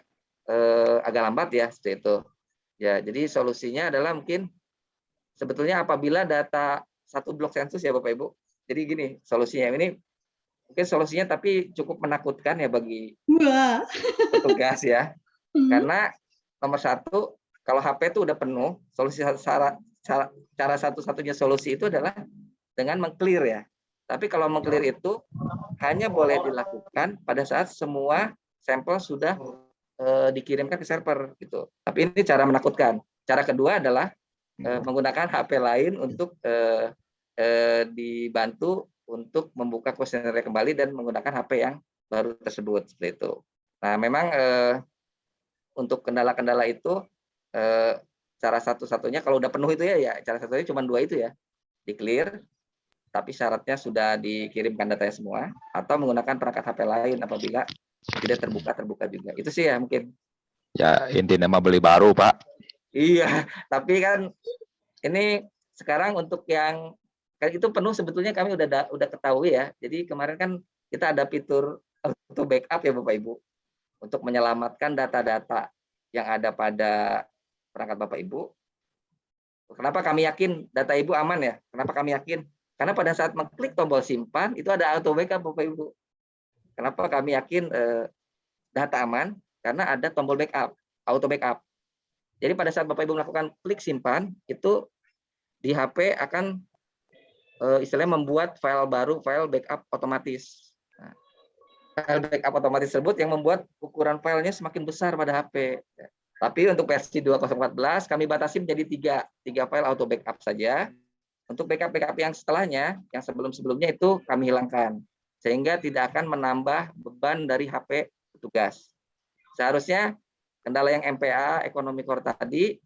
agak lambat ya, seperti itu. Ya, jadi solusinya adalah mungkin sebetulnya apabila data satu blok sensus ya Bapak Ibu. Jadi gini solusinya ini mungkin solusinya tapi cukup menakutkan ya bagi petugas ya. Karena nomor satu kalau HP itu udah penuh, solusi cara satu-satunya solusi itu adalah dengan meng-clear ya. Tapi kalau meng-clear itu hanya boleh dilakukan pada saat semua sampel sudah dikirimkan ke server gitu. Tapi ini cara menakutkan. Cara kedua adalah menggunakan HP lain untuk dibantu untuk membuka kuesioner kembali dan menggunakan HP yang baru tersebut seperti itu. Nah, memang untuk kendala-kendala itu cara satu-satunya kalau udah penuh itu ya cara satunya cuma 2 itu ya, di clear tapi syaratnya sudah dikirimkan datanya semua atau menggunakan perangkat HP lain apabila tidak terbuka juga. Itu sih ya mungkin. Ya intinya mah beli baru Pak. Iya, tapi kan ini sekarang untuk yang kan itu penuh sebetulnya kami udah ketahui ya. Jadi kemarin kan kita ada fitur auto backup ya Bapak Ibu untuk menyelamatkan data-data yang ada pada perangkat Bapak Ibu. Kenapa kami yakin data Ibu aman ya? Kenapa kami yakin? Karena pada saat mengklik tombol simpan itu ada auto backup Bapak Ibu. Kenapa kami yakin data aman? Karena ada tombol backup, auto backup. Jadi pada saat Bapak Ibu melakukan klik simpan itu di HP akan istilahnya membuat file baru, file backup otomatis. Nah, file backup otomatis tersebut yang membuat ukuran filenya semakin besar pada HP. Tapi untuk versi 2014 kami batasi menjadi 3 file auto backup saja. Untuk backup yang setelahnya, yang sebelum-sebelumnya itu kami hilangkan. Sehingga tidak akan menambah beban dari HP petugas. Seharusnya kendala yang MPA, ekonomi core tadi,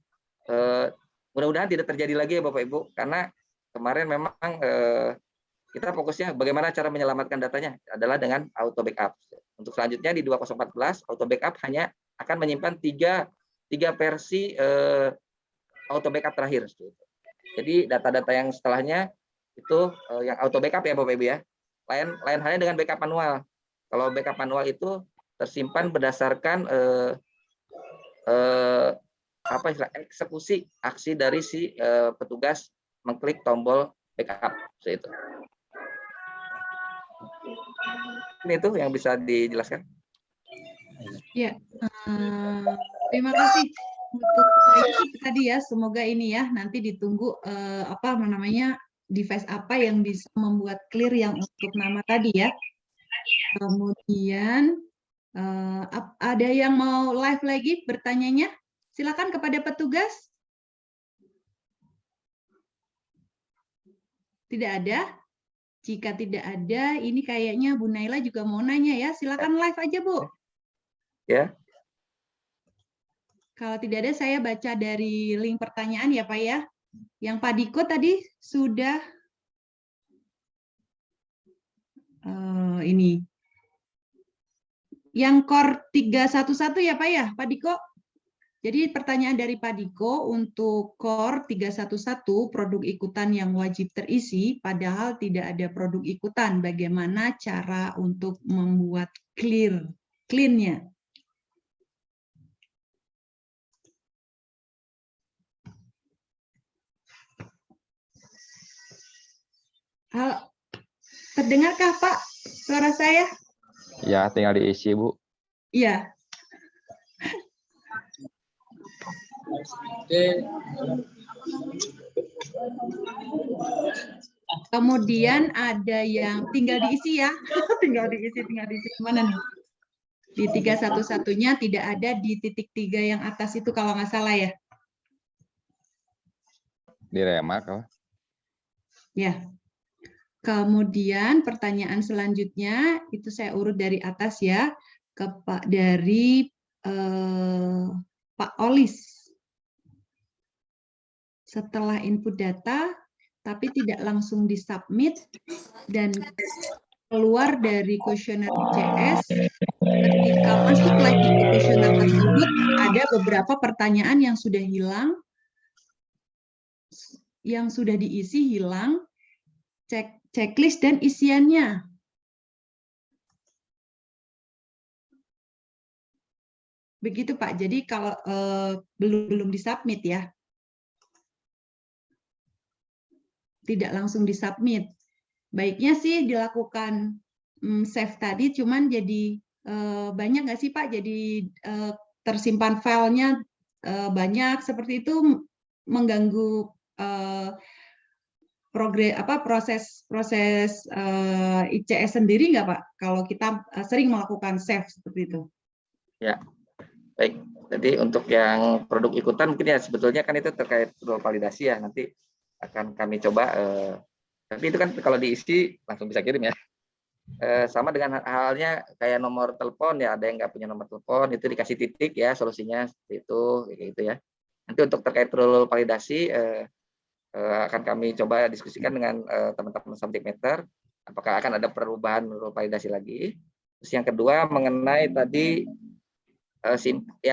mudah-mudahan tidak terjadi lagi ya Bapak Ibu. Karena kemarin memang kita fokusnya bagaimana cara menyelamatkan datanya adalah dengan auto backup. Untuk selanjutnya di 2014 auto backup hanya akan menyimpan 3 versi auto backup terakhir. Jadi data-data yang setelahnya itu yang auto backup ya Bapak Ibu ya. Lain halnya dengan backup manual. Kalau backup manual itu tersimpan berdasarkan eksekusi aksi dari si petugas mengklik tombol backup. Seperti itu. Ini itu yang bisa dijelaskan. Ya, terima kasih untuk tadi ya. Semoga ini ya nanti ditunggu apa namanya device apa yang bisa membuat clear yang untuk nama tadi ya. Kemudian ada yang mau live lagi bertanyanya? Silakan kepada petugas. Tidak ada? Jika tidak ada, ini kayaknya Bu Naila juga mau nanya ya. Silakan live aja, Bu. Ya. Kalau tidak ada, saya baca dari link pertanyaan ya, Pak ya. Yang Pak Diko tadi sudah ini. Yang core 311 ya, Pak ya, Pak Diko. Jadi pertanyaan dari Pak Diko untuk core 311 produk ikutan yang wajib terisi, padahal tidak ada produk ikutan. Bagaimana cara untuk membuat clean-nya? Halo, terdengarkah Pak suara saya? Ya, tinggal diisi, Bu. Iya. Kemudian ada yang tinggal diisi ya. tinggal diisi. Mana nih? Di 311-nya tidak ada di titik 3 yang atas itu kalau nggak salah ya. Di remark. Oh. Ya. Kemudian pertanyaan selanjutnya itu saya urut dari atas ya, dari Pak Olis. Setelah input data, tapi tidak langsung disubmit dan keluar dari kuesioner ICS, ketika masuk lagi ke kuesioner tersebut, ada beberapa pertanyaan yang sudah hilang, yang sudah diisi hilang, checklist dan isiannya. Begitu Pak. Jadi kalau belum disubmit ya, tidak langsung disubmit. Baiknya sih dilakukan save tadi, cuman jadi banyak nggak sih Pak? Jadi tersimpan filenya banyak seperti itu, mengganggu proses ICS sendiri nggak Pak? Kalau kita sering melakukan save seperti itu. Ya, baik. Jadi untuk yang produk ikutan mungkin ya sebetulnya kan itu terkait validasi ya, nanti akan kami coba. Tapi itu kan kalau diisi langsung bisa kirim ya. Sama dengan halnya kayak nomor telepon ya, ada yang nggak punya nomor telepon itu dikasih titik ya, solusinya seperti itu, kayak gitu ya. Nanti untuk terkait rule validasi akan kami coba diskusikan dengan teman-teman subject matter, apakah akan ada perubahan rule validasi lagi. Terus yang kedua mengenai tadi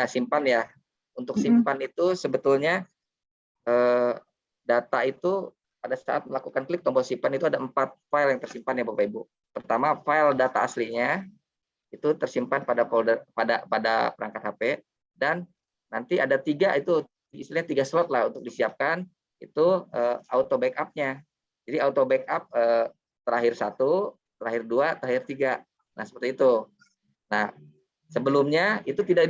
simpan ya. Untuk simpan itu sebetulnya data itu pada saat melakukan klik tombol simpan itu ada 4 file yang tersimpan ya Bapak Ibu. Pertama, file data aslinya itu tersimpan pada folder pada perangkat HP, dan nanti ada 3 itu istilahnya 3 slot lah untuk disiapkan itu auto backup-nya. Jadi auto backup terakhir 1, terakhir 2, terakhir 3. Nah, seperti itu. Nah, sebelumnya itu tidak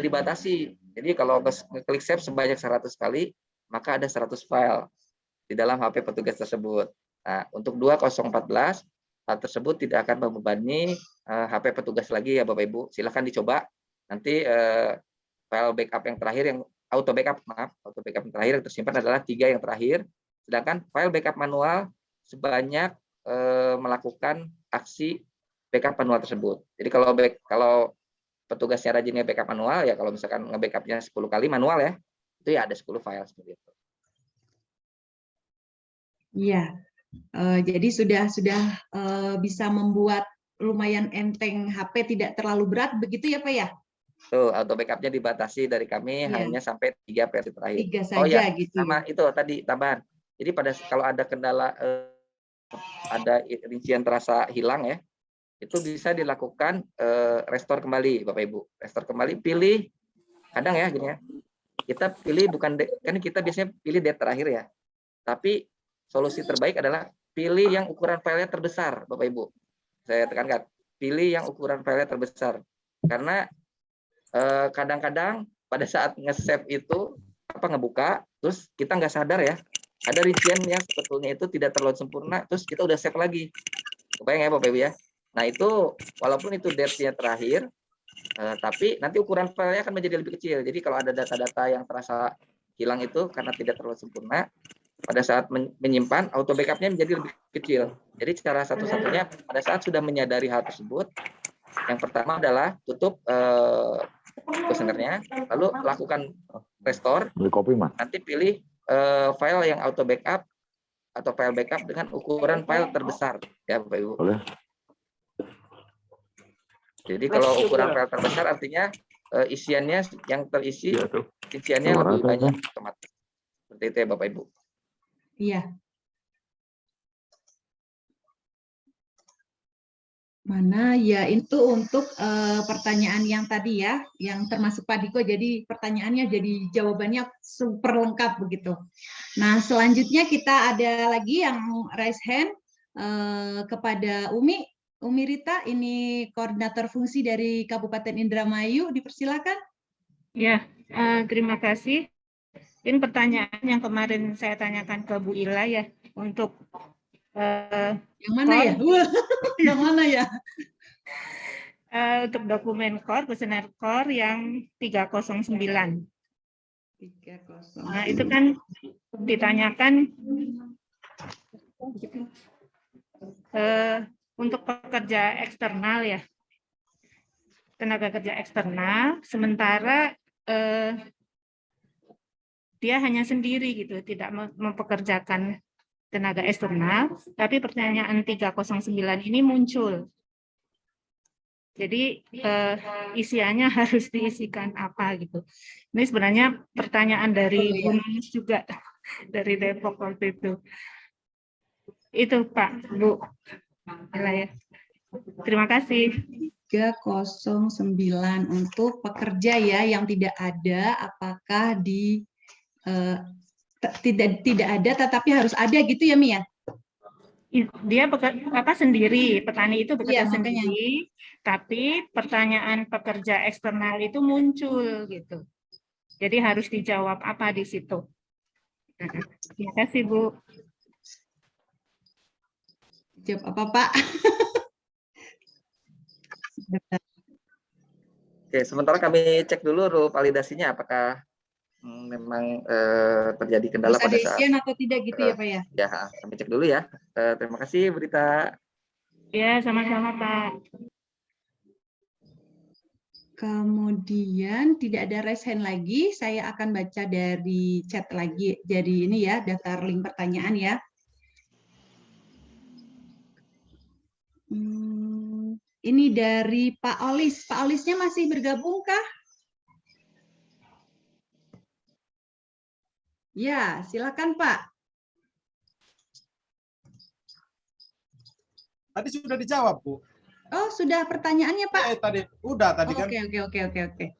dibatasi. Jadi kalau klik save sebanyak 100 kali, maka ada 100 file di dalam HP petugas tersebut. Nah, untuk 2014 hal tersebut tidak akan membebani HP petugas lagi ya Bapak Ibu. Silakan dicoba. Nanti file backup yang terakhir yang auto backup yang terakhir yang tersimpan adalah 3 yang terakhir. Sedangkan file backup manual sebanyak melakukan aksi backup manual tersebut. Jadi kalau petugasnya rajinnya backup manual ya, kalau misalkan nge-backupnya 10 kali manual ya, itu ya ada 10 file seperti itu. Iya, jadi sudah bisa membuat lumayan enteng, HP tidak terlalu berat, begitu ya Pak ya? Tuh, auto backup-nya dibatasi dari kami hanya sampai 3 versi terakhir. 3 saja ya, gitu. sama itu tadi tambahan. Jadi kalau ada kendala, ada rincian terasa hilang ya, itu bisa dilakukan restore kembali, Bapak Ibu. Restore kembali, pilih, kadang ya gini ya, kita pilih bukan, kan kita biasanya pilih date terakhir ya, tapi solusi terbaik adalah pilih yang ukuran filenya terbesar, Bapak Ibu. Saya tekankan, pilih yang ukuran filenya terbesar. Karena kadang-kadang pada saat nge-save itu, ngebuka, terus kita nggak sadar ya, ada rincian yang sebetulnya itu tidak terlalu sempurna, terus kita udah save lagi. Kebayang ya Bapak Ibu ya? Nah itu, walaupun itu date-nya terakhir, tapi nanti ukuran filenya akan menjadi lebih kecil. Jadi kalau ada data-data yang terasa hilang itu karena tidak terlalu sempurna, pada saat menyimpan, auto backup-nya menjadi lebih kecil. Jadi cara satu-satunya pada saat sudah menyadari hal tersebut, yang pertama adalah tutup kuesionernya, lalu lakukan restore, nanti pilih file yang auto backup atau file backup dengan ukuran file terbesar, ya Bapak Ibu. Jadi kalau ukuran file terbesar artinya isiannya yang terisi, isiannya lebih banyak otomatis. Seperti itu ya Bapak Ibu. Iya. Mana ya, itu untuk pertanyaan yang tadi ya, yang termasuk Pak Diko, jadi pertanyaannya jadi jawabannya super lengkap begitu. Nah selanjutnya kita ada lagi yang raise hand kepada Umi Rita, ini koordinator fungsi dari Kabupaten Indramayu, dipersilakan. Ya, terima kasih. Ini pertanyaan yang kemarin saya tanyakan ke Bu Ila ya, untuk yang mana ya? Yang mana ya? Untuk dokumen core, kuesioner core yang 309. 309. Nah, itu kan ditanyakan untuk pekerja eksternal ya, tenaga kerja eksternal, sementara dia hanya sendiri gitu, tidak mempekerjakan tenaga eksternal, tapi pertanyaan 309 ini muncul. Jadi isiannya harus diisikan apa gitu. Ini sebenarnya pertanyaan dari Bu Nunus juga, dari Depok waktu itu. Itu Pak, Bu. Ya. Terima kasih. 309 untuk pekerja ya yang tidak ada, apakah di tidak ada tetapi harus ada gitu ya Mi ya? Dia sendiri, petani itu bekerja sendiri, tapi pertanyaan pekerja eksternal itu muncul gitu. Jadi harus dijawab apa di situ. Terima kasih Bu. Jawab apa Pak? Oke, sementara kami cek dulu validasinya apakah memang terjadi kendala pada saat atau tidak gitu ya Pak ya? Ya, kami cek dulu ya. Terima kasih Bu Rita. Ya, sama-sama Pak. Kemudian tidak ada raise hand lagi, saya akan baca dari chat lagi. Jadi ini ya, daftar link pertanyaan ya. Ini dari Pak Olis. Pak Olisnya masih bergabung kah? Ya, silakan Pak. Tadi sudah dijawab, Bu. Oh, sudah pertanyaannya, Pak? Tadi kan. Oke.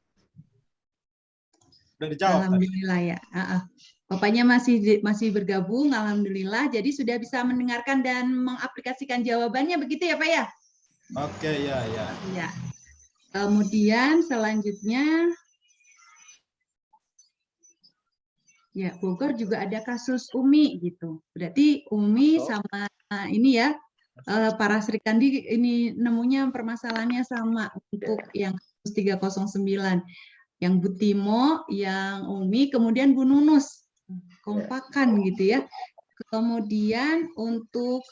Sudah dijawab. Alhamdulillah tadi. Ya. Bapaknya masih bergabung, alhamdulillah. Jadi sudah bisa mendengarkan dan mengaplikasikan jawabannya begitu ya, Pak ya? Oke, ya. Ya. Kemudian selanjutnya ya, Bogor juga ada kasus Umi gitu. Berarti Umi sama ini ya, para Sri Kandi ini nemunya permasalahannya sama untuk yang 309. Yang Bu Timo, yang Umi, kemudian Bu Nunus. Kompakan gitu ya. Kemudian untuk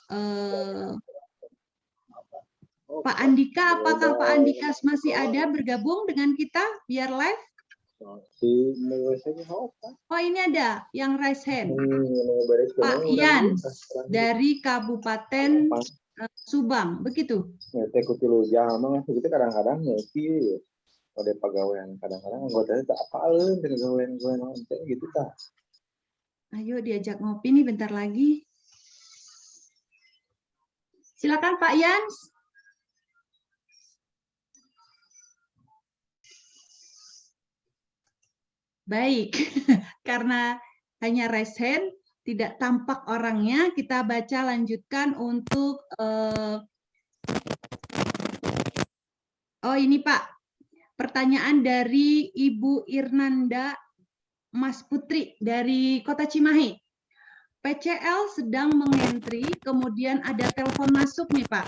Pak Andika, apakah Pak Andika masih ada bergabung dengan kita biar live? Oh, ini ada yang raise hand. Pak Ian dari Kabupaten Subang, begitu? Kadang-kadang ada pegawaian, kadang-kadang anggotanya tak apalin dengan gawean gitu tak. Ayo diajak ngopi nih bentar lagi. Silakan Pak Ian. Baik, karena hanya raise hand, tidak tampak orangnya, kita baca lanjutkan untuk oh ini Pak, pertanyaan dari Ibu Irnanda Mas Putri dari Kota Cimahi. PCL sedang mengentry, kemudian ada telepon masuk nih Pak,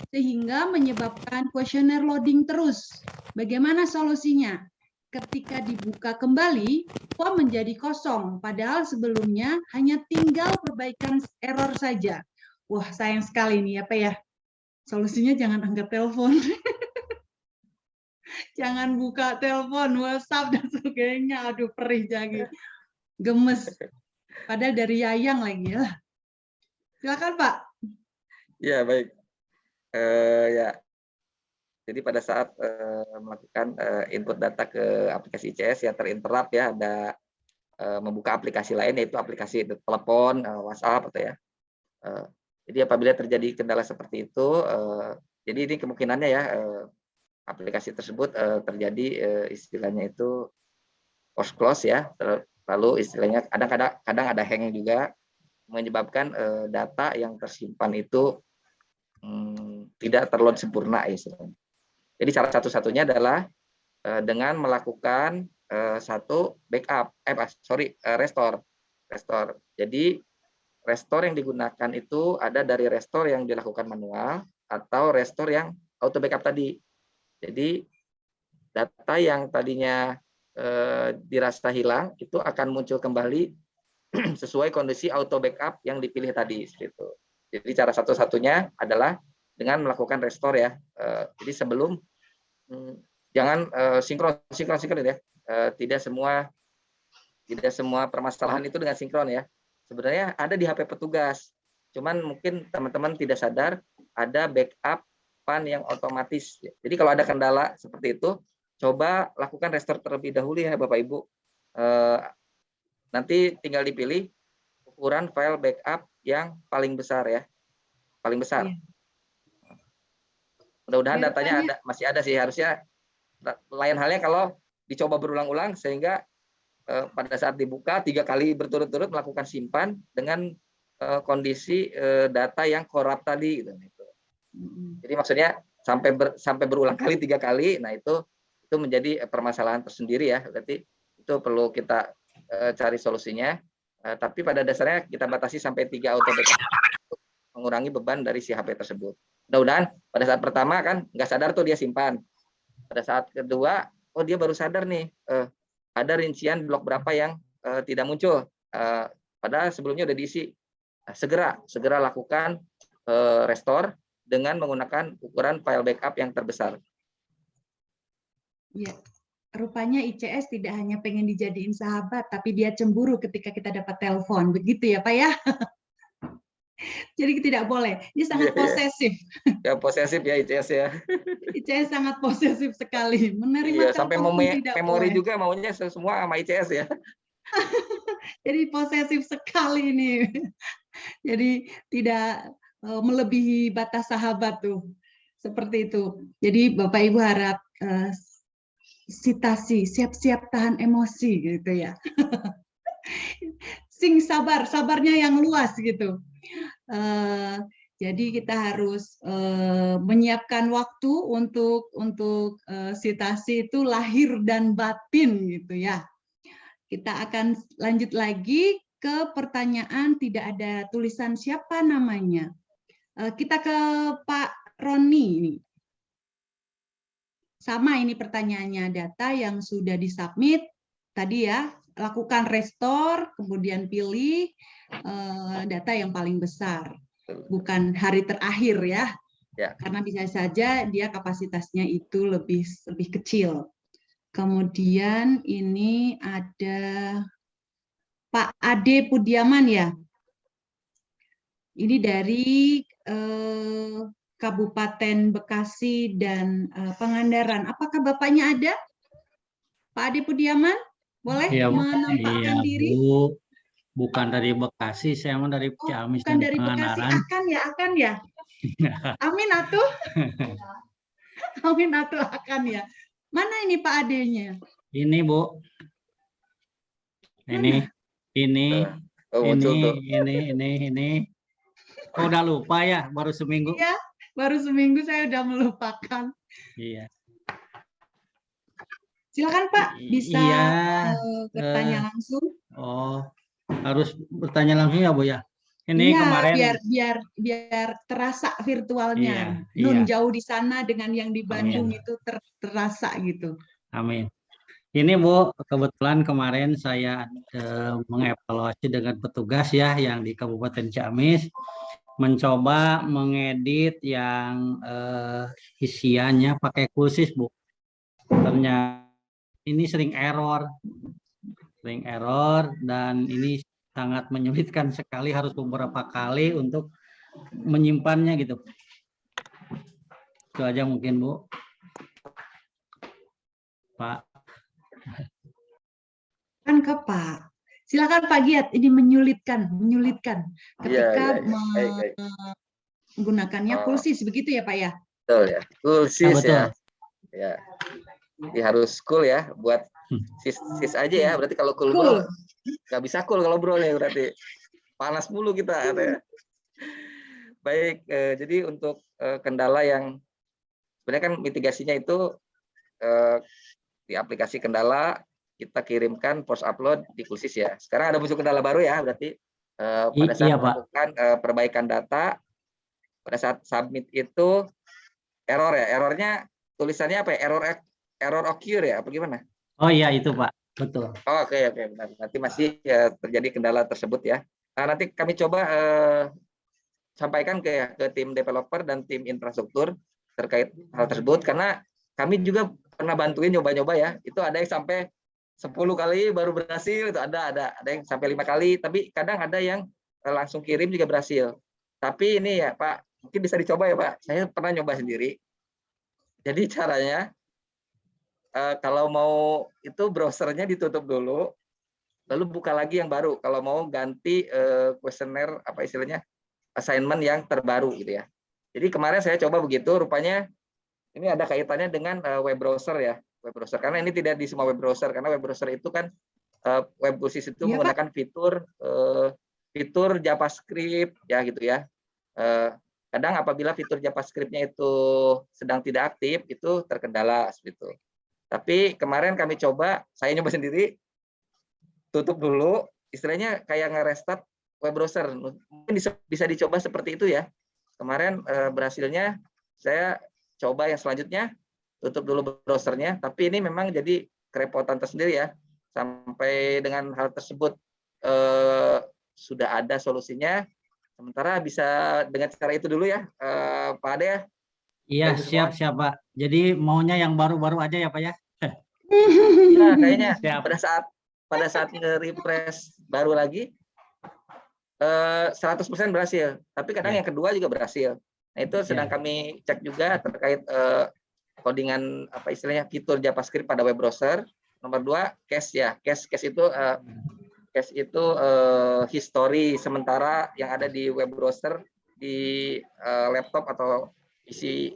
sehingga menyebabkan kuesioner loading terus. Bagaimana solusinya? Ketika dibuka kembali, form menjadi kosong, padahal sebelumnya hanya tinggal perbaikan error saja. Wah, sayang sekali nih ya Pak ya. Solusinya jangan angkat telepon. Jangan buka telepon, WhatsApp, dan sebagainya. Aduh, perih jadi. Gemes. Padahal dari Yayang lagi ya. Silakan Pak. Ya, baik. Ya, jadi pada saat melakukan input data ke aplikasi ICS ya terinterrupt ya, ada membuka aplikasi lain yaitu aplikasi telepon, WhatsApp atau ya. Jadi apabila terjadi kendala seperti itu, jadi ini kemungkinannya ya aplikasi tersebut terjadi istilahnya itu force close ya, lalu istilahnya kadang ada hang juga, menyebabkan data yang tersimpan itu tidak terload sempurna istilahnya. Jadi salah satu-satunya adalah dengan melakukan satu backup, restore. Jadi restore yang digunakan itu ada dari restore yang dilakukan manual atau restore yang auto backup tadi. Jadi data yang tadinya dirasa hilang itu akan muncul kembali sesuai kondisi auto backup yang dipilih tadi. Gitu. Jadi cara satu-satunya adalah dengan melakukan restore ya. Jadi sebelum jangan sinkron ya. Tidak semua permasalahan itu dengan sinkron ya. Sebenarnya ada di HP petugas. Cuman mungkin teman-teman tidak sadar ada backup yang otomatis. Jadi kalau ada kendala seperti itu, coba lakukan restore terlebih dahulu ya Bapak Ibu. Nanti tinggal dipilih ukuran file backup yang paling besar ya. Paling besar. Iya. Mudah-mudahan datanya masih ada sih. Harusnya lain halnya kalau dicoba berulang-ulang sehingga pada saat dibuka 3 kali berturut-turut melakukan simpan dengan kondisi data yang korup tadi gitu. Jadi maksudnya sampai berulang kali 3 kali, nah itu menjadi permasalahan tersendiri ya. Berarti itu perlu kita cari solusinya. Tapi pada dasarnya kita batasi sampai 3 auto backup untuk mengurangi beban dari si HP tersebut. Mudah-mudahan pada saat pertama kan nggak sadar tuh dia simpan. Pada saat kedua, oh dia baru sadar nih ada rincian blok berapa yang tidak muncul. Padahal sebelumnya udah diisi. Nah, segera lakukan restore dengan menggunakan ukuran file backup yang terbesar. Ya, rupanya ICS tidak hanya pengen dijadiin sahabat, tapi dia cemburu ketika kita dapat telepon. Begitu ya Pak ya? Jadi tidak boleh. Dia sangat posesif. Ya posesif ya ICS ya. ICS sangat posesif sekali. Menerima sampai memori boleh. Juga maunya semua sama ICS ya. Jadi posesif sekali nih. Jadi tidak melebihi batas sahabat tuh. Seperti itu. Jadi Bapak Ibu harap sitasi, siap-siap tahan emosi gitu ya. Sing sabarnya yang luas gitu. Jadi kita harus menyiapkan waktu untuk sitasi itu lahir dan batin gitu ya. Kita akan lanjut lagi ke pertanyaan, tidak ada tulisan siapa namanya. Kita ke Pak Roni ini. Sama ini pertanyaannya, data yang sudah disubmit tadi ya, lakukan restore, kemudian pilih data yang paling besar, bukan hari terakhir ya, karena bisa saja dia kapasitasnya itu lebih kecil. Kemudian ini ada Pak Ade Pudiaman ya, ini dari Kabupaten Bekasi dan Pangandaran. Apakah Bapaknya ada? Pak Ade Pudiaman, boleh menampakkan diri? Bu. Bukan dari Bekasi, saya mau dari Ciamis. Bukan dari Bekasi, akan ya. Amin atuh. Amin atuh akan ya. Mana ini Pak Adenya? Ini Bu. Ini, Oh, muncul tuh. ini. Oh, udah lupa ya, baru seminggu. Iya, baru seminggu saya udah melupakan. Iya. Silakan Pak, bisa Iya, bertanya langsung. Oh, harus bertanya langsung ya, Bu ya. Ini Iya, kemarin. biar terasa virtualnya. Iya, Nun iya. jauh di sana dengan yang di Bandung Amin. itu terasa gitu. Amin. Ini Bu, kebetulan kemarin saya mengevaluasi dengan petugas ya yang di Kabupaten Ciamis, mencoba mengedit yang isiannya pakai kursis, Bu. Ternyata ini sering error dan ini sangat menyulitkan sekali, harus beberapa kali untuk menyimpannya gitu. Itu aja mungkin Bu. Pak. Kan ke Pak. Silakan Pak Giat, ini menyulitkan ketika menggunakannya kursis begitu ya Pak ya? Betul ya, kursis betul. Ya. Jadi harus cool ya buat sis aja ya. Berarti kalau cool bro nggak bisa cool kalau bro nih, berarti panas mulu kita. Baik, jadi untuk kendala yang sebenarnya kan mitigasinya itu di aplikasi kendala kita kirimkan post upload di kursis ya. Sekarang ada muncul kendala baru ya, berarti pada saat melakukan perbaikan data, pada saat submit itu error ya. Errornya tulisannya apa ya? Error occur ya, apa gimana? Oh iya itu Pak, betul. Oh, oke, benar. Nanti masih terjadi kendala tersebut ya. Nah, nanti kami coba sampaikan ke tim developer dan tim infrastruktur terkait hal tersebut, karena kami juga pernah bantuin nyoba-nyoba ya. Itu ada yang sampai 10 kali baru berhasil, itu ada yang sampai 5 kali, tapi kadang ada yang langsung kirim juga berhasil. Tapi ini ya Pak, mungkin bisa dicoba ya Pak. Saya pernah nyoba sendiri. Jadi caranya kalau mau itu browsernya ditutup dulu, lalu buka lagi yang baru. Kalau mau ganti kuesioner apa istilahnya assignment yang terbaru gitu ya. Jadi kemarin saya coba begitu, rupanya ini ada kaitannya dengan web browser ya, web browser. Karena ini tidak di semua web browser, karena web browser itu kan web kursis itu menggunakan fitur JavaScript ya gitu ya. Kadang apabila fitur JavaScript-nya itu sedang tidak aktif, itu terkendala seperti itu. Tapi kemarin kami coba, saya nyoba sendiri, tutup dulu, istilahnya kayak nge-restart web browser. Mungkin bisa dicoba seperti itu ya. Kemarin berhasilnya saya coba yang selanjutnya, tutup dulu browsernya, tapi ini memang jadi kerepotan tersendiri ya. Sampai dengan hal tersebut sudah ada solusinya, sementara bisa dengan cara itu dulu ya, Pak Ade ya. Iya, siap Pak. Jadi maunya yang baru-baru aja ya Pak ya? Nah, kayaknya pada saat nge-refresh baru lagi 100% berhasil. Tapi kadang yang kedua juga berhasil. Nah, itu sedang kami cek juga terkait codingan apa istilahnya fitur JavaScript pada web browser. Nomor 2, cache ya. Cache itu history sementara yang ada di web browser di laptop atau PC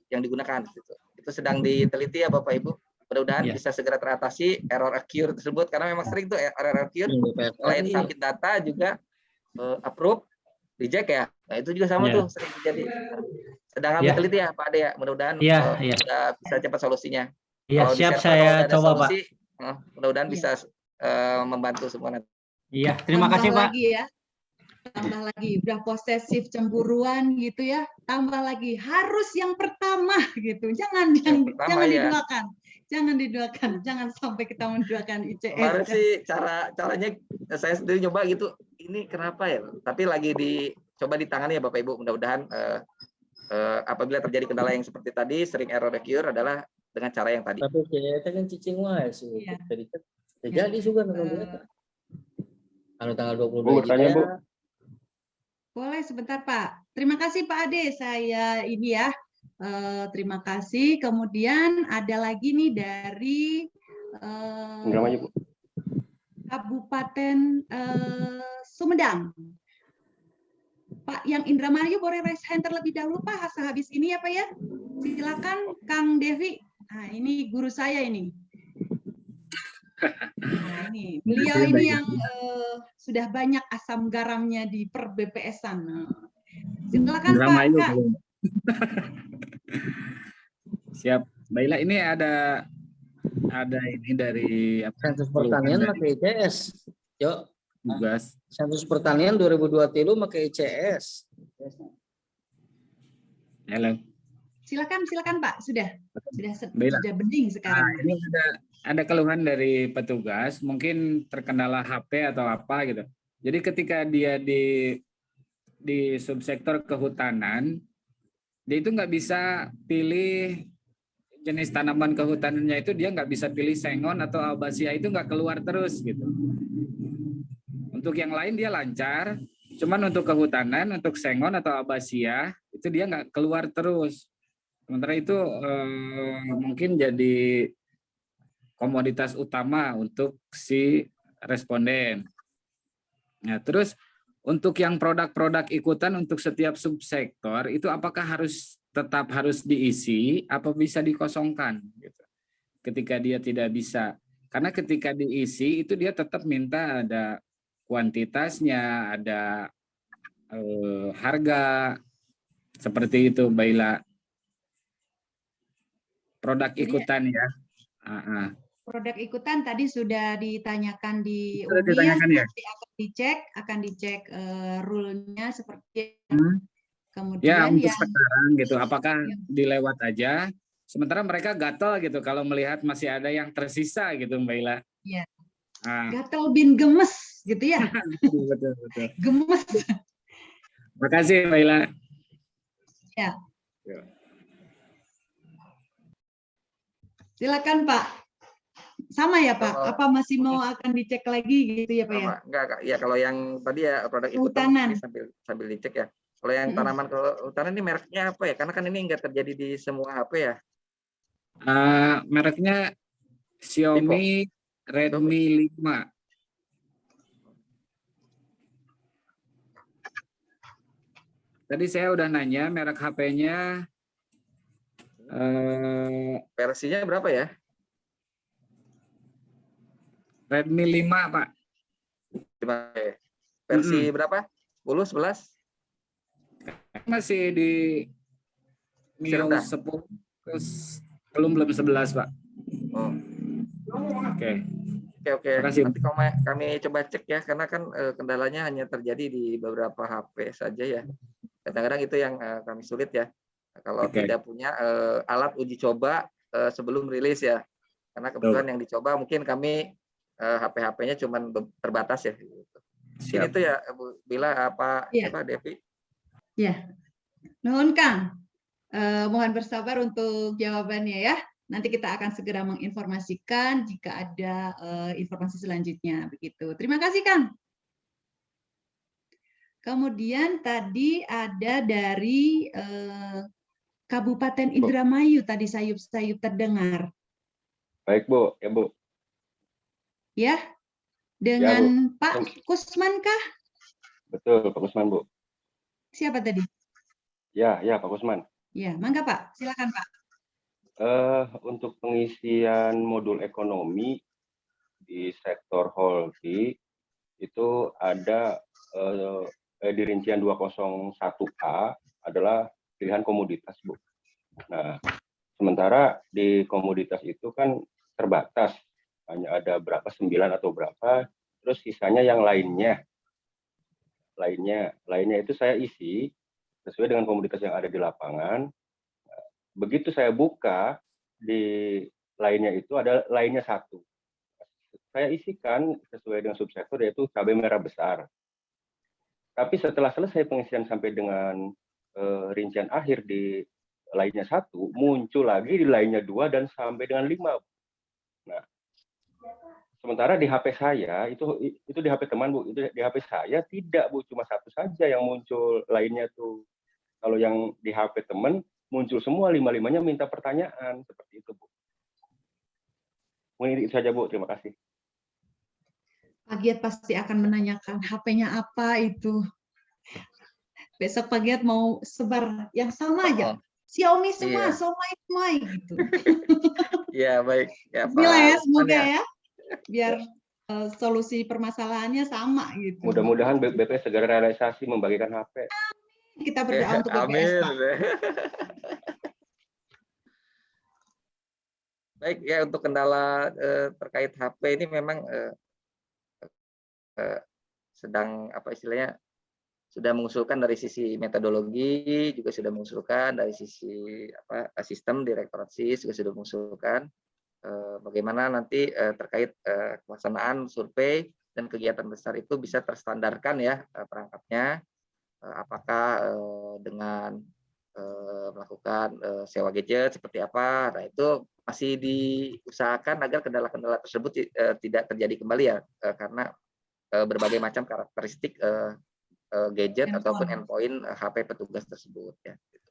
yang digunakan gitu. Itu sedang diteliti ya Bapak Ibu. Mudah-mudahan bisa segera teratasi error occur tersebut, karena memang sering tuh error occur. Selain submit data juga approve, reject ya. Nah, itu juga sama tuh sering terjadi. Sedang kami teliti ya Pak Ade ya. Mudah-mudahan bisa cepat solusinya. Iya, siap, saya coba Pak. Mudah-mudahan bisa membantu semua nanti. Iya, terima kasih Pak. Tambah lagi, udah posesif cemburuan gitu ya, tambah lagi harus yang pertama gitu, jangan diduakan, jangan sampai kita menduakan ICS. Kemarin sih caranya saya sendiri nyoba gitu, ini kenapa ya? Tapi lagi dicoba ditangani ya Bapak Ibu, mudah-mudahan apabila terjadi kendala yang seperti tadi, sering error occur adalah dengan cara yang tadi. Tapi kita kan cicing wae sih, jadi juga menurut kalau tanggal 22 ya. Boleh sebentar Pak. Terima kasih Pak Ade. Saya ini ya. Terima kasih. Kemudian ada lagi nih dari Kabupaten Sumedang. Pak yang Indramayu boleh raise hand terlebih dahulu Pak. Habis ini ya Pak ya. Silakan Kang Devi. Nah ini guru saya ini. Nah ini beliau ini yang sudah banyak asam garamnya di per BPS-an. Nah, silakan Pak. Kak. Siap. Baiklah, ini ada ini dari Sensus Pertanian pakai ICS. Yuk. Tugas. Sensus Pertanian 2023 pakai ICS. Halo. Silakan Pak, sudah Baiklah. sudah bening sekarang. Nah, ini ada keluhan dari petugas, mungkin terkendala HP atau apa gitu. Jadi ketika dia di subsektor kehutanan, dia itu nggak bisa pilih jenis tanaman kehutanannya, itu dia nggak bisa pilih sengon atau albasia, itu nggak keluar terus gitu. Untuk yang lain dia lancar, cuman untuk kehutanan, untuk sengon atau albasia itu dia nggak keluar terus. Sementara itu mungkin jadi komoditas utama untuk si responden. Nah, terus untuk yang produk-produk ikutan untuk setiap subsektor itu apakah tetap harus diisi apa bisa dikosongkan gitu. Ketika dia tidak bisa, karena ketika diisi itu dia tetap minta ada kuantitasnya, ada harga, seperti itu Mbak Ila. Produk ikutan ya. Produk ikutan tadi sudah ditanyakan di Sudah UNIS, ditanyakan ya? nanti akan dicek rule-nya seperti Ya, kemudian untuk yang sekarang gitu, apakah dilewat aja? Sementara mereka gatel gitu kalau melihat masih ada yang tersisa gitu Mbak Ila. ya, Nah, gatel bin gemes gitu ya. betul. Gemes. Makasih Mbak Ila. Ya. Silakan Pak. Sama ya Pak? Apa masih mau akan dicek lagi gitu ya Pak ya? Enggak, ya kalau yang tadi ya produk ikutan ini sambil dicek ya. Kalau yang tanaman kehutanan ini mereknya apa ya? Karena kan ini enggak terjadi di semua HP ya. Mereknya Xiaomi Redmi 5. Tadi saya udah nanya merek HP-nya. Versinya berapa ya? Redmi 5 Pak. Versi berapa? 10, 11? Masih di MIUI 10, belum 11 Pak. Oh. Oke. Nanti kami coba cek ya, karena kan kendalanya hanya terjadi di beberapa HP saja ya. Kadang-kadang itu yang kami sulit ya. Kalau tidak punya alat uji coba sebelum rilis ya. Karena kebetulan yang dicoba mungkin kami HP-HP-nya cuma terbatas ya. Ini tuh ya Bu Bila apa Devi? Ya. Nuhun Kang. Mohon bersabar untuk jawabannya ya. Nanti kita akan segera menginformasikan jika ada informasi selanjutnya begitu. Terima kasih Kang. Kemudian tadi ada dari Kabupaten Indramayu tadi sayup-sayup terdengar. Baik Bu, ya Bu. Ya, dengan ya, Pak Kusman kah? Betul, Pak Kusman Bu. Siapa tadi? Ya, Pak Kusman. Ya, mangga Pak, silakan Pak. Untuk pengisian modul ekonomi di sektor Holti itu ada di rincian 201A adalah pilihan komoditas Bu. Nah, sementara di komoditas itu kan terbatas. Hanya ada berapa, 9 atau berapa, terus sisanya yang lainnya itu saya isi sesuai dengan komoditas yang ada di lapangan. Begitu saya buka, di lainnya itu ada lainnya 1. Saya isikan sesuai dengan subsektor, yaitu cabai merah besar. Tapi setelah selesai pengisian sampai dengan rincian akhir di lainnya 1, muncul lagi di lainnya 2 dan sampai dengan 5. Nah, sementara di HP saya itu di HP teman Bu, itu di HP saya tidak Bu, cuma 1 saja yang muncul, lainnya tuh kalau yang di HP teman muncul semua 5-5-nya minta pertanyaan seperti itu Bu. Mungkin itu saja Bu, terima kasih. Pak Giat pasti akan menanyakan HP-nya apa itu. Besok Pak Giat mau sebar yang sama aja. Xiaomi semua, somai gitu. Iya baik. Ya, Bismillah ya, semoga ya. Biar solusi permasalahannya sama gitu. Mudah-mudahan BP segera realisasi membagikan HP. Kita berdoa untuk BPS, Amin. Pak. Baik ya, untuk kendala terkait HP ini memang sedang apa istilahnya, sudah mengusulkan dari sisi metodologi, juga sudah mengusulkan dari sisi apa sistem Direktorat SIS juga sudah mengusulkan bagaimana nanti terkait pelaksanaan survei dan kegiatan besar itu bisa terstandarkan ya perangkatnya, apakah dengan melakukan sewa gadget seperti apa. Nah, itu masih diusahakan agar kendala-kendala tersebut tidak terjadi kembali ya, karena berbagai macam karakteristik gadget ataupun endpoint HP petugas tersebut ya. Gitu.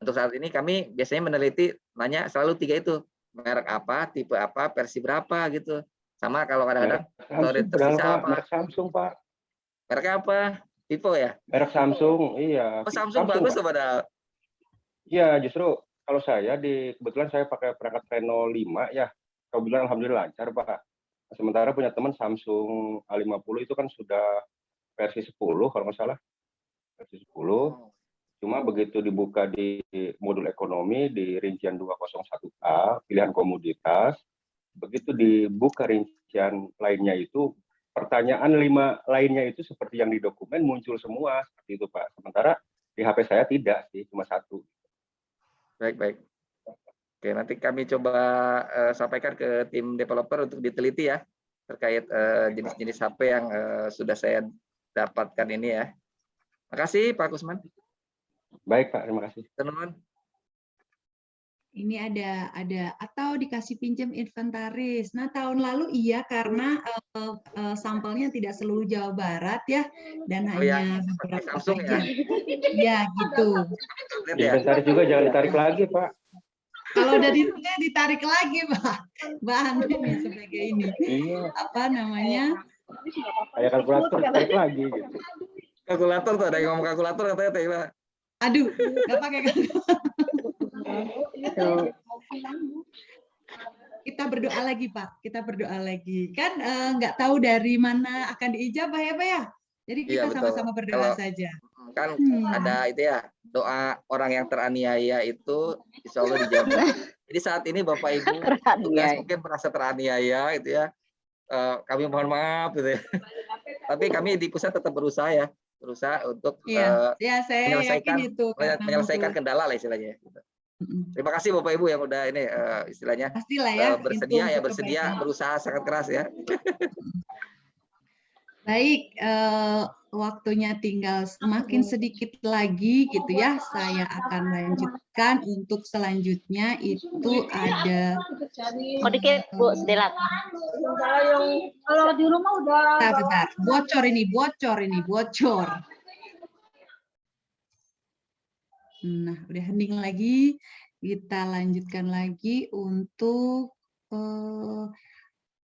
Untuk saat ini kami biasanya meneliti nanya selalu 3 itu, merek apa, tipe apa, versi berapa gitu. Sama kalau kadang-kadang storage tersisa apa. Merek Samsung, Pak. Merek apa? Tipe ya? Merek Samsung, iya. Oh, Samsung bagus tuh padahal. Iya, justru kalau saya kebetulan saya pakai perangkat Reno 5 ya. Kebetulan alhamdulillah lancar, Pak. Sementara punya teman Samsung A50 itu kan sudah versi 10 kalau nggak salah. Versi 10. Cuma begitu dibuka di modul ekonomi di rincian 201A, pilihan komoditas, begitu dibuka rincian lainnya itu, pertanyaan 5 lainnya itu seperti yang di dokumen muncul semua, seperti itu Pak. Sementara di HP saya tidak sih, cuma 1. Baik. Oke, nanti kami coba sampaikan ke tim developer untuk diteliti ya, terkait jenis-jenis HP yang sudah saya dapatkan ini ya. Makasih Pak Kusman. Baik Pak, terima kasih. Teman-teman. Ini ada atau dikasih pinjam inventaris. Nah, tahun lalu iya karena sampelnya tidak seluruh Jawa Barat ya, dan hanya beberapa Samsung saja. Ya, gitu. Inventaris juga jangan ditarik lagi Pak. Kalau udah ditarik lagi, Pak. Bahannya sebagai ini. Iya. Apa namanya? Kayak kalkulator ditarik lagi gitu. Kalkulator tuh, ada yang ngomong kalkulator katanya Teh. Aduh, nggak pakai kalkulator. Kita berdoa lagi, Pak. Kita berdoa lagi. Kan nggak tahu dari mana akan diijabah ya, Pak ya. Jadi kita sama-sama berdoa saja. Kan ada itu ya, doa orang yang teraniaya itu insya Allah dijawab. Jadi saat ini Bapak Ibu tugas mungkin merasa teraniaya gitu ya. Kami mohon maaf gitu ya. Tapi kami di pusat tetap berusaha untuk saya menyelesaikan kendala lah istilahnya. Terima kasih Bapak Ibu yang udah ini istilahnya bersedia berusaha sangat keras ya. Baik, waktunya tinggal semakin sedikit lagi gitu ya. Saya akan lanjutkan untuk selanjutnya itu ada. Dikit Bu Stella. Kalau di rumah udah. Bentar. Bocor. Nah, udah hening lagi. Kita lanjutkan lagi untuk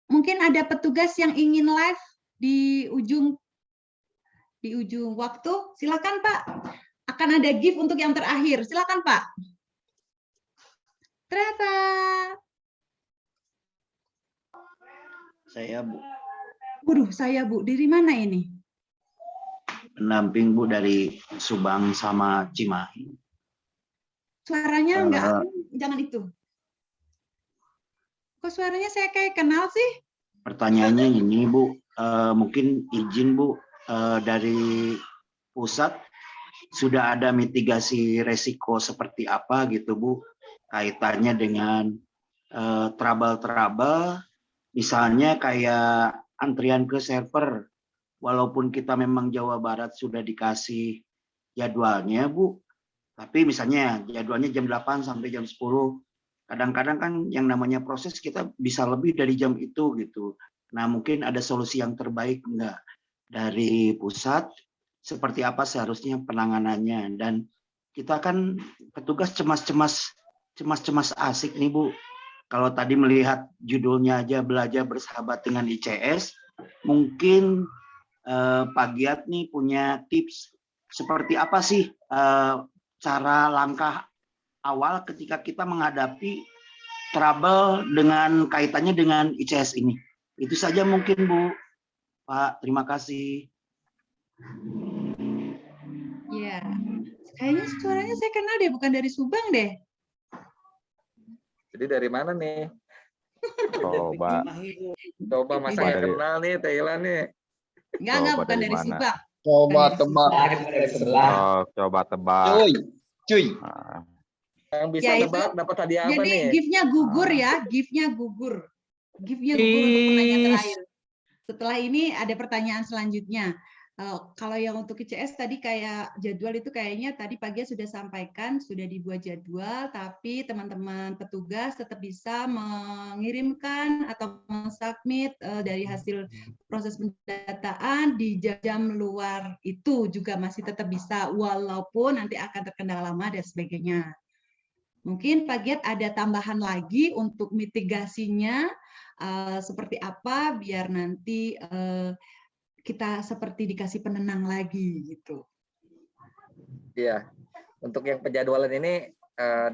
mungkin ada petugas yang ingin live di ujung waktu. Silakan Pak. Akan ada gift untuk yang terakhir. Silakan Pak. Ternyata. Saya Bu. Waduh, saya Bu. Dari mana ini? Pendamping Bu dari Subang sama Cimahi. Suaranya enggak, jangan itu. Kok suaranya saya kayak kenal sih? Pertanyaannya ini Bu, mungkin izin Bu, dari pusat sudah ada mitigasi resiko seperti apa gitu Bu, kaitannya dengan trouble, misalnya kayak antrian ke server, walaupun kita memang Jawa Barat sudah dikasih jadwalnya Bu, tapi misalnya jadwalnya jam 8 sampai jam 10, kadang-kadang kan yang namanya proses kita bisa lebih dari jam itu gitu. Nah mungkin ada solusi yang terbaik enggak dari pusat, seperti apa seharusnya penanganannya. Dan kita kan petugas cemas-cemas asik nih Bu. Kalau tadi melihat judulnya aja belajar bersahabat dengan ICS, mungkin Pak Giat nih punya tips seperti apa sih cara langkah awal ketika kita menghadapi trouble dengan kaitannya dengan ICS ini. Itu saja mungkin Bu. Pak, terima kasih. Ya, kayaknya suaranya saya kenal deh, bukan dari Subang deh. Jadi dari mana nih? Coba. Coba masa Coba nggak dari kenal nih Thailand nih. Enggak, Coba bukan dari dari mana? Subang. Coba Bukan dari tebak. Subang. Oh, coba tebak. Cuy. Nah, Yang bisa Ya, itu tebak dapat hadiah apa jadi nih? gift-nya gugur ya, gift-nya gugur. Gift-nya gugur untuk pertanyaan terakhir. Setelah ini ada pertanyaan selanjutnya. Kalau yang untuk ICS tadi kayak jadwal itu kayaknya tadi pagi sudah sampaikan, sudah dibuat jadwal, tapi teman-teman petugas tetap bisa mengirimkan atau mensubmit dari hasil proses pendataan di jam luar itu juga masih tetap bisa, walaupun nanti akan terkendala lama dan sebagainya. Mungkin Pak Giat ada tambahan lagi untuk mitigasinya seperti apa biar nanti kita seperti dikasih penenang lagi gitu. Iya, untuk yang penjadwalan ini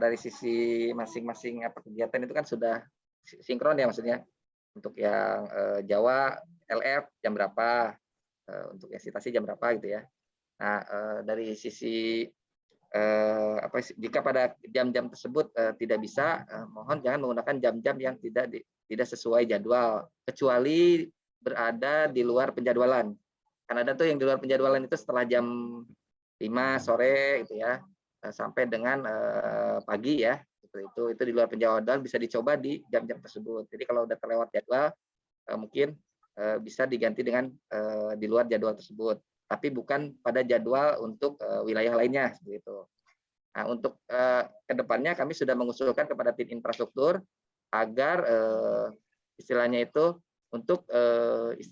dari sisi masing-masing kegiatan itu kan sudah sinkron ya maksudnya. Untuk yang Jawa LF jam berapa, untuk yang Sitasi jam berapa gitu ya. Nah dari sisi jika pada jam-jam tersebut tidak bisa, mohon jangan menggunakan jam-jam yang tidak sesuai jadwal, kecuali berada di luar penjadwalan. Kan ada tuh yang di luar penjadwalan itu setelah jam 5 sore gitu ya, sampai dengan pagi ya. Itu di luar penjadwalan, bisa dicoba di jam-jam tersebut. Jadi kalau udah terlewat jadwal, mungkin bisa diganti dengan di luar jadwal tersebut. Tapi bukan pada jadwal untuk wilayah lainnya seperti itu. Nah, untuk kedepannya kami sudah mengusulkan kepada tim infrastruktur agar istilahnya itu untuk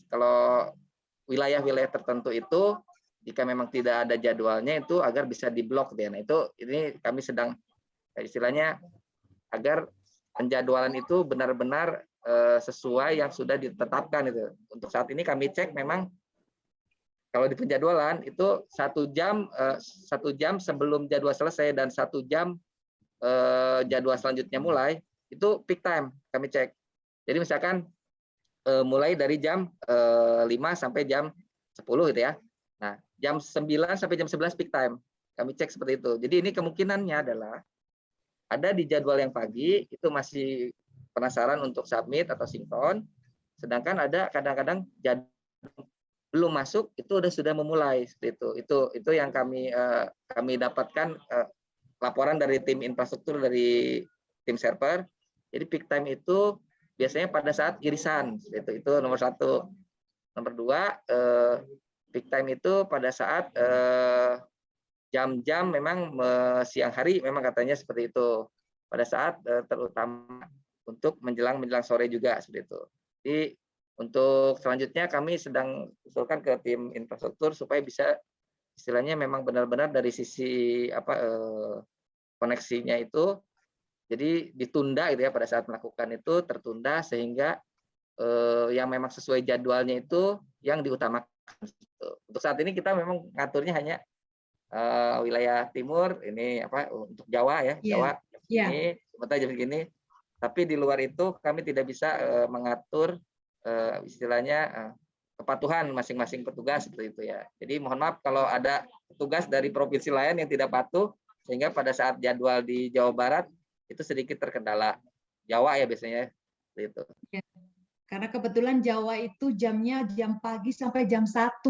kalau wilayah-wilayah tertentu itu jika memang tidak ada jadwalnya itu agar bisa diblok deh. Nah, ini kami sedang istilahnya agar penjadwalan itu benar-benar sesuai yang sudah ditetapkan itu. Untuk saat ini kami cek memang kalau di penjadwalan itu 1 jam sebelum jadwal selesai dan 1 jam jadwal selanjutnya mulai itu peak time kami cek. Jadi misalkan mulai dari jam 5 sampai jam 10 gitu ya. Nah, jam 9 sampai jam 11 peak time. Kami cek seperti itu. Jadi ini kemungkinannya adalah ada di jadwal yang pagi itu masih penasaran untuk submit atau sinkron. Sedangkan ada kadang-kadang jadwal belum masuk itu sudah memulai seperti itu. Itu yang kami dapatkan laporan dari tim infrastruktur dari tim server. Jadi peak time itu biasanya pada saat irisan, itu nomor 1. Nomor 2, peak time itu pada saat jam-jam memang siang hari memang katanya seperti itu. Pada saat terutama untuk menjelang sore juga seperti itu. Jadi untuk selanjutnya kami sedang usulkan ke tim infrastruktur supaya bisa istilahnya memang benar-benar dari sisi koneksinya itu jadi ditunda gitu ya pada saat melakukan itu tertunda sehingga yang memang sesuai jadwalnya itu yang diutamakan. Untuk saat ini kita memang ngaturnya hanya wilayah timur ini untuk Jawa ya, Jawa ini sementara jam segini. Tapi di luar itu kami tidak bisa mengatur istilahnya kepatuhan masing-masing petugas seperti itu ya. Jadi mohon maaf kalau ada petugas dari provinsi lain yang tidak patuh sehingga pada saat jadwal di Jawa Barat itu sedikit terkendala. Jawa ya biasanya seperti itu. Ya. Karena kebetulan Jawa itu jamnya jam pagi sampai jam 1,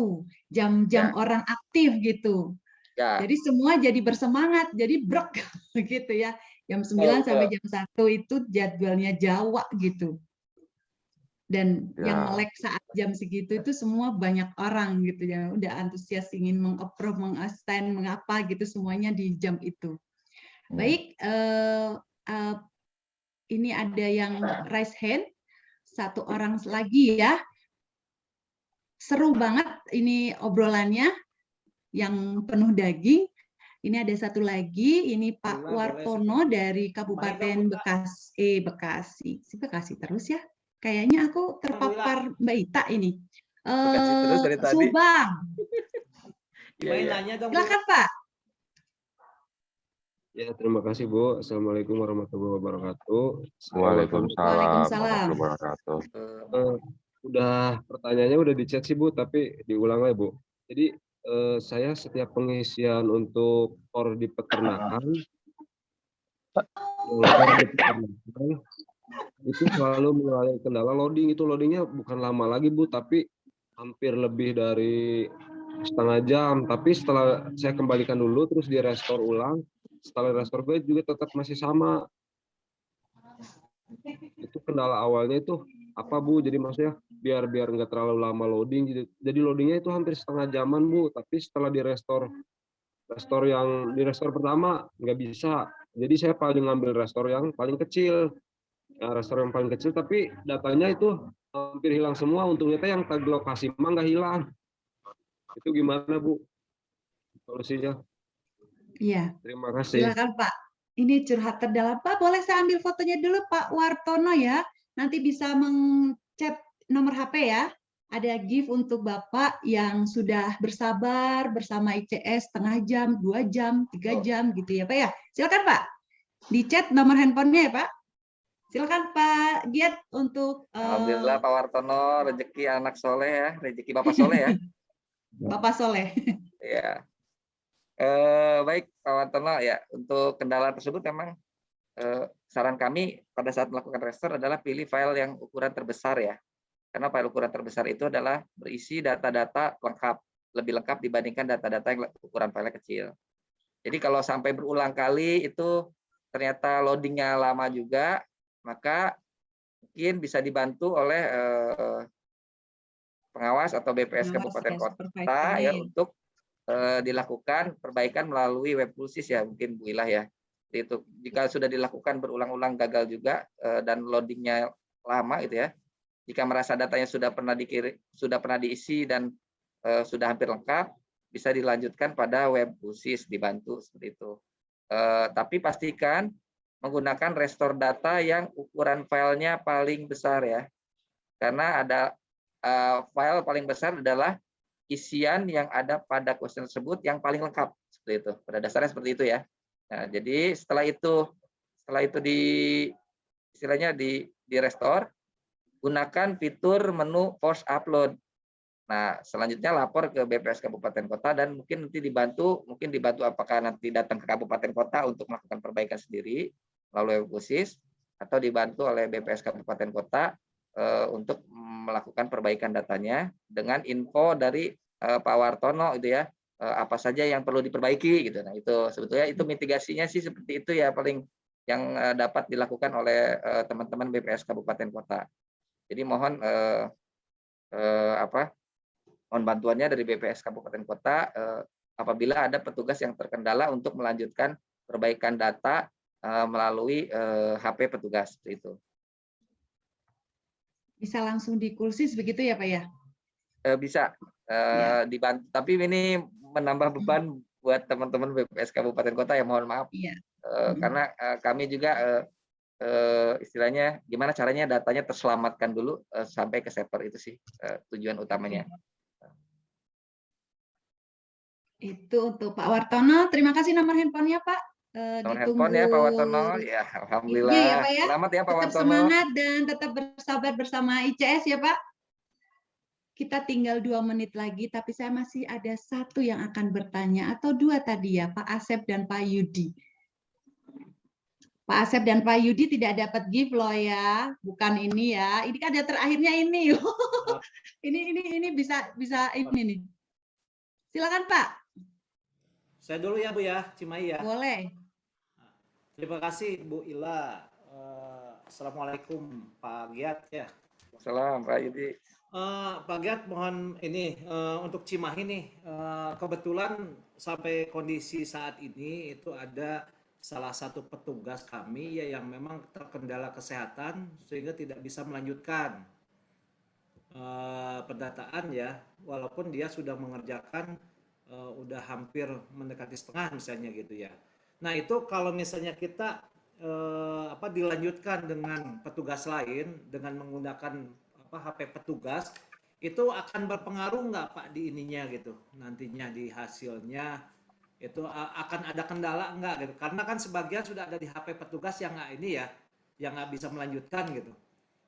jam-jam orang aktif gitu. Ya. Jadi semua jadi bersemangat, jadi brok gitu ya. Jam 9 sampai jam 1 itu jadwalnya Jawa gitu. Dan yang melek saat jam segitu itu semua banyak orang gitu ya. Udah antusias ingin meng-approve, meng-assign, mengapa gitu semuanya di jam itu. Baik, ini ada yang raise hand, 1 orang lagi ya. Seru banget ini obrolannya yang penuh daging. Ini ada 1 lagi, ini Pak Wartono dari Kabupaten Bekasi. Bekasi terus ya. Kayaknya aku terpapar Mbak Ita ini. Bekasi terus dari tadi. Subang. Ya. Silakan Pak. Ya, terima kasih Bu. Assalamualaikum warahmatullahi wabarakatuh. Waalaikumsalam Waalaikumsalam. warahmatullahi wabarakatuh. pertanyaannya udah di chat sih Bu, tapi diulang lagi Bu. Jadi saya setiap pengisian untuk core di peternakan, itu selalu mengalami kendala loading. Itu loadingnya bukan lama lagi Bu, tapi hampir lebih dari setengah jam. Tapi setelah saya kembalikan dulu, terus di restore ulang, setelah restore juga tetap masih sama. Itu kendala awalnya itu apa Bu? Jadi maksudnya biar nggak terlalu lama loading. Jadi loadingnya itu hampir setengah jaman Bu. Tapi setelah di restore yang di restore pertama nggak bisa. Jadi saya paling ngambil restore yang paling kecil. Nah, restore yang paling kecil tapi datanya itu hampir hilang semua. Untungnya yang tag lokasi mah nggak hilang. Itu gimana Bu solusinya? Iya. Terima kasih. Silakan Pak. Ini curhat terdalam. Pak, boleh saya ambil fotonya dulu Pak Wartono ya. Nanti bisa meng-chat nomor HP ya. Ada gift untuk Bapak yang sudah bersabar bersama ICS setengah jam, 2 jam, 3 jam gitu ya Pak ya. Silakan Pak. Di chat nomor handphonenya ya Pak. Silakan Pak Giat untuk Alhamdulillah Pak Wartono, rezeki anak soleh ya, rezeki Bapak soleh ya. Bapak soleh. Ya. Baik Pak Wartono ya, untuk kendala tersebut memang saran kami pada saat melakukan restore adalah pilih file yang ukuran terbesar ya. Karena file ukuran terbesar itu adalah berisi data-data lengkap, lebih lengkap dibandingkan data-data yang ukuran file kecil. Jadi kalau sampai berulang kali itu ternyata loadingnya lama juga, maka mungkin bisa dibantu oleh pengawas atau BPS Kabupaten Kota ya untuk dilakukan perbaikan melalui web pulsis ya, mungkin Bu Ilah ya. Itu jika sudah dilakukan berulang-ulang gagal juga dan loadingnya lama gitu ya. Jika merasa datanya sudah pernah diisi dan sudah hampir lengkap, bisa dilanjutkan pada web pulsis, dibantu seperti itu. Tapi pastikan menggunakan restore data yang ukuran filenya paling besar ya. Karena ada file paling besar adalah isian yang ada pada question tersebut yang paling lengkap seperti itu. Pada dasarnya seperti itu ya. Nah, jadi setelah itu di restore, gunakan fitur menu force upload. Nah, selanjutnya lapor ke BPS Kabupaten Kota dan mungkin nanti dibantu apakah nanti datang ke Kabupaten Kota untuk melakukan perbaikan sendiri melalui web khusus atau dibantu oleh BPS Kabupaten Kota untuk melakukan perbaikan datanya dengan info dari Pak Wartono itu ya, apa saja yang perlu diperbaiki gitu. Nah, itu sebetulnya itu mitigasinya sih seperti itu ya, paling yang dapat dilakukan oleh teman-teman BPS Kabupaten Kota. Jadi mohon mohon bantuannya dari BPS Kabupaten Kota apabila ada petugas yang terkendala untuk melanjutkan perbaikan data melalui HP petugas seperti itu. Bisa langsung di kursis begitu ya Pak ya? Bisa dibantu, tapi ini menambah beban buat teman-teman BPS Kabupaten Kota ya, mohon maaf. Karena kami juga istilahnya gimana caranya datanya terselamatkan dulu sampai ke server, itu sih tujuan utamanya. Itu untuk Pak Wartono. Terima kasih nomor handphonenya Pak. Nomor handphone ya Pak Wartono. Ya, alhamdulillah. Ya, Pak, ya. Selamat ya Pak Tetap Wartono. semangat dan tetap bersabar bersama ICS ya Pak. Kita tinggal 2 menit lagi, tapi saya masih ada satu yang akan bertanya, atau 2 tadi ya, Pak Asep dan Pak Yudi. Pak Asep dan Pak Yudi tidak dapat gift loh ya, bukan ini ya. Ini kan ada terakhirnya ini. ini bisa ini nih. Silakan Pak. Saya dulu ya Bu ya, Cimahi ya. Boleh. Terima kasih Bu Ila. Assalamualaikum Pak Giat ya. Assalamualaikum Pak Yudi. Pak Giat, mohon ini untuk Cimahi nih, kebetulan sampai kondisi saat ini itu ada salah satu petugas kami ya yang memang terkendala kesehatan sehingga tidak bisa melanjutkan pendataan ya, walaupun dia sudah mengerjakan udah hampir mendekati setengah misalnya gitu ya. Nah itu kalau misalnya kita dilanjutkan dengan petugas lain dengan menggunakan HP petugas, itu akan berpengaruh nggak Pak di ininya gitu, nantinya di hasilnya itu akan ada kendala nggak gitu, karena kan sebagian sudah ada di HP petugas yang nggak ini ya, yang nggak bisa melanjutkan gitu.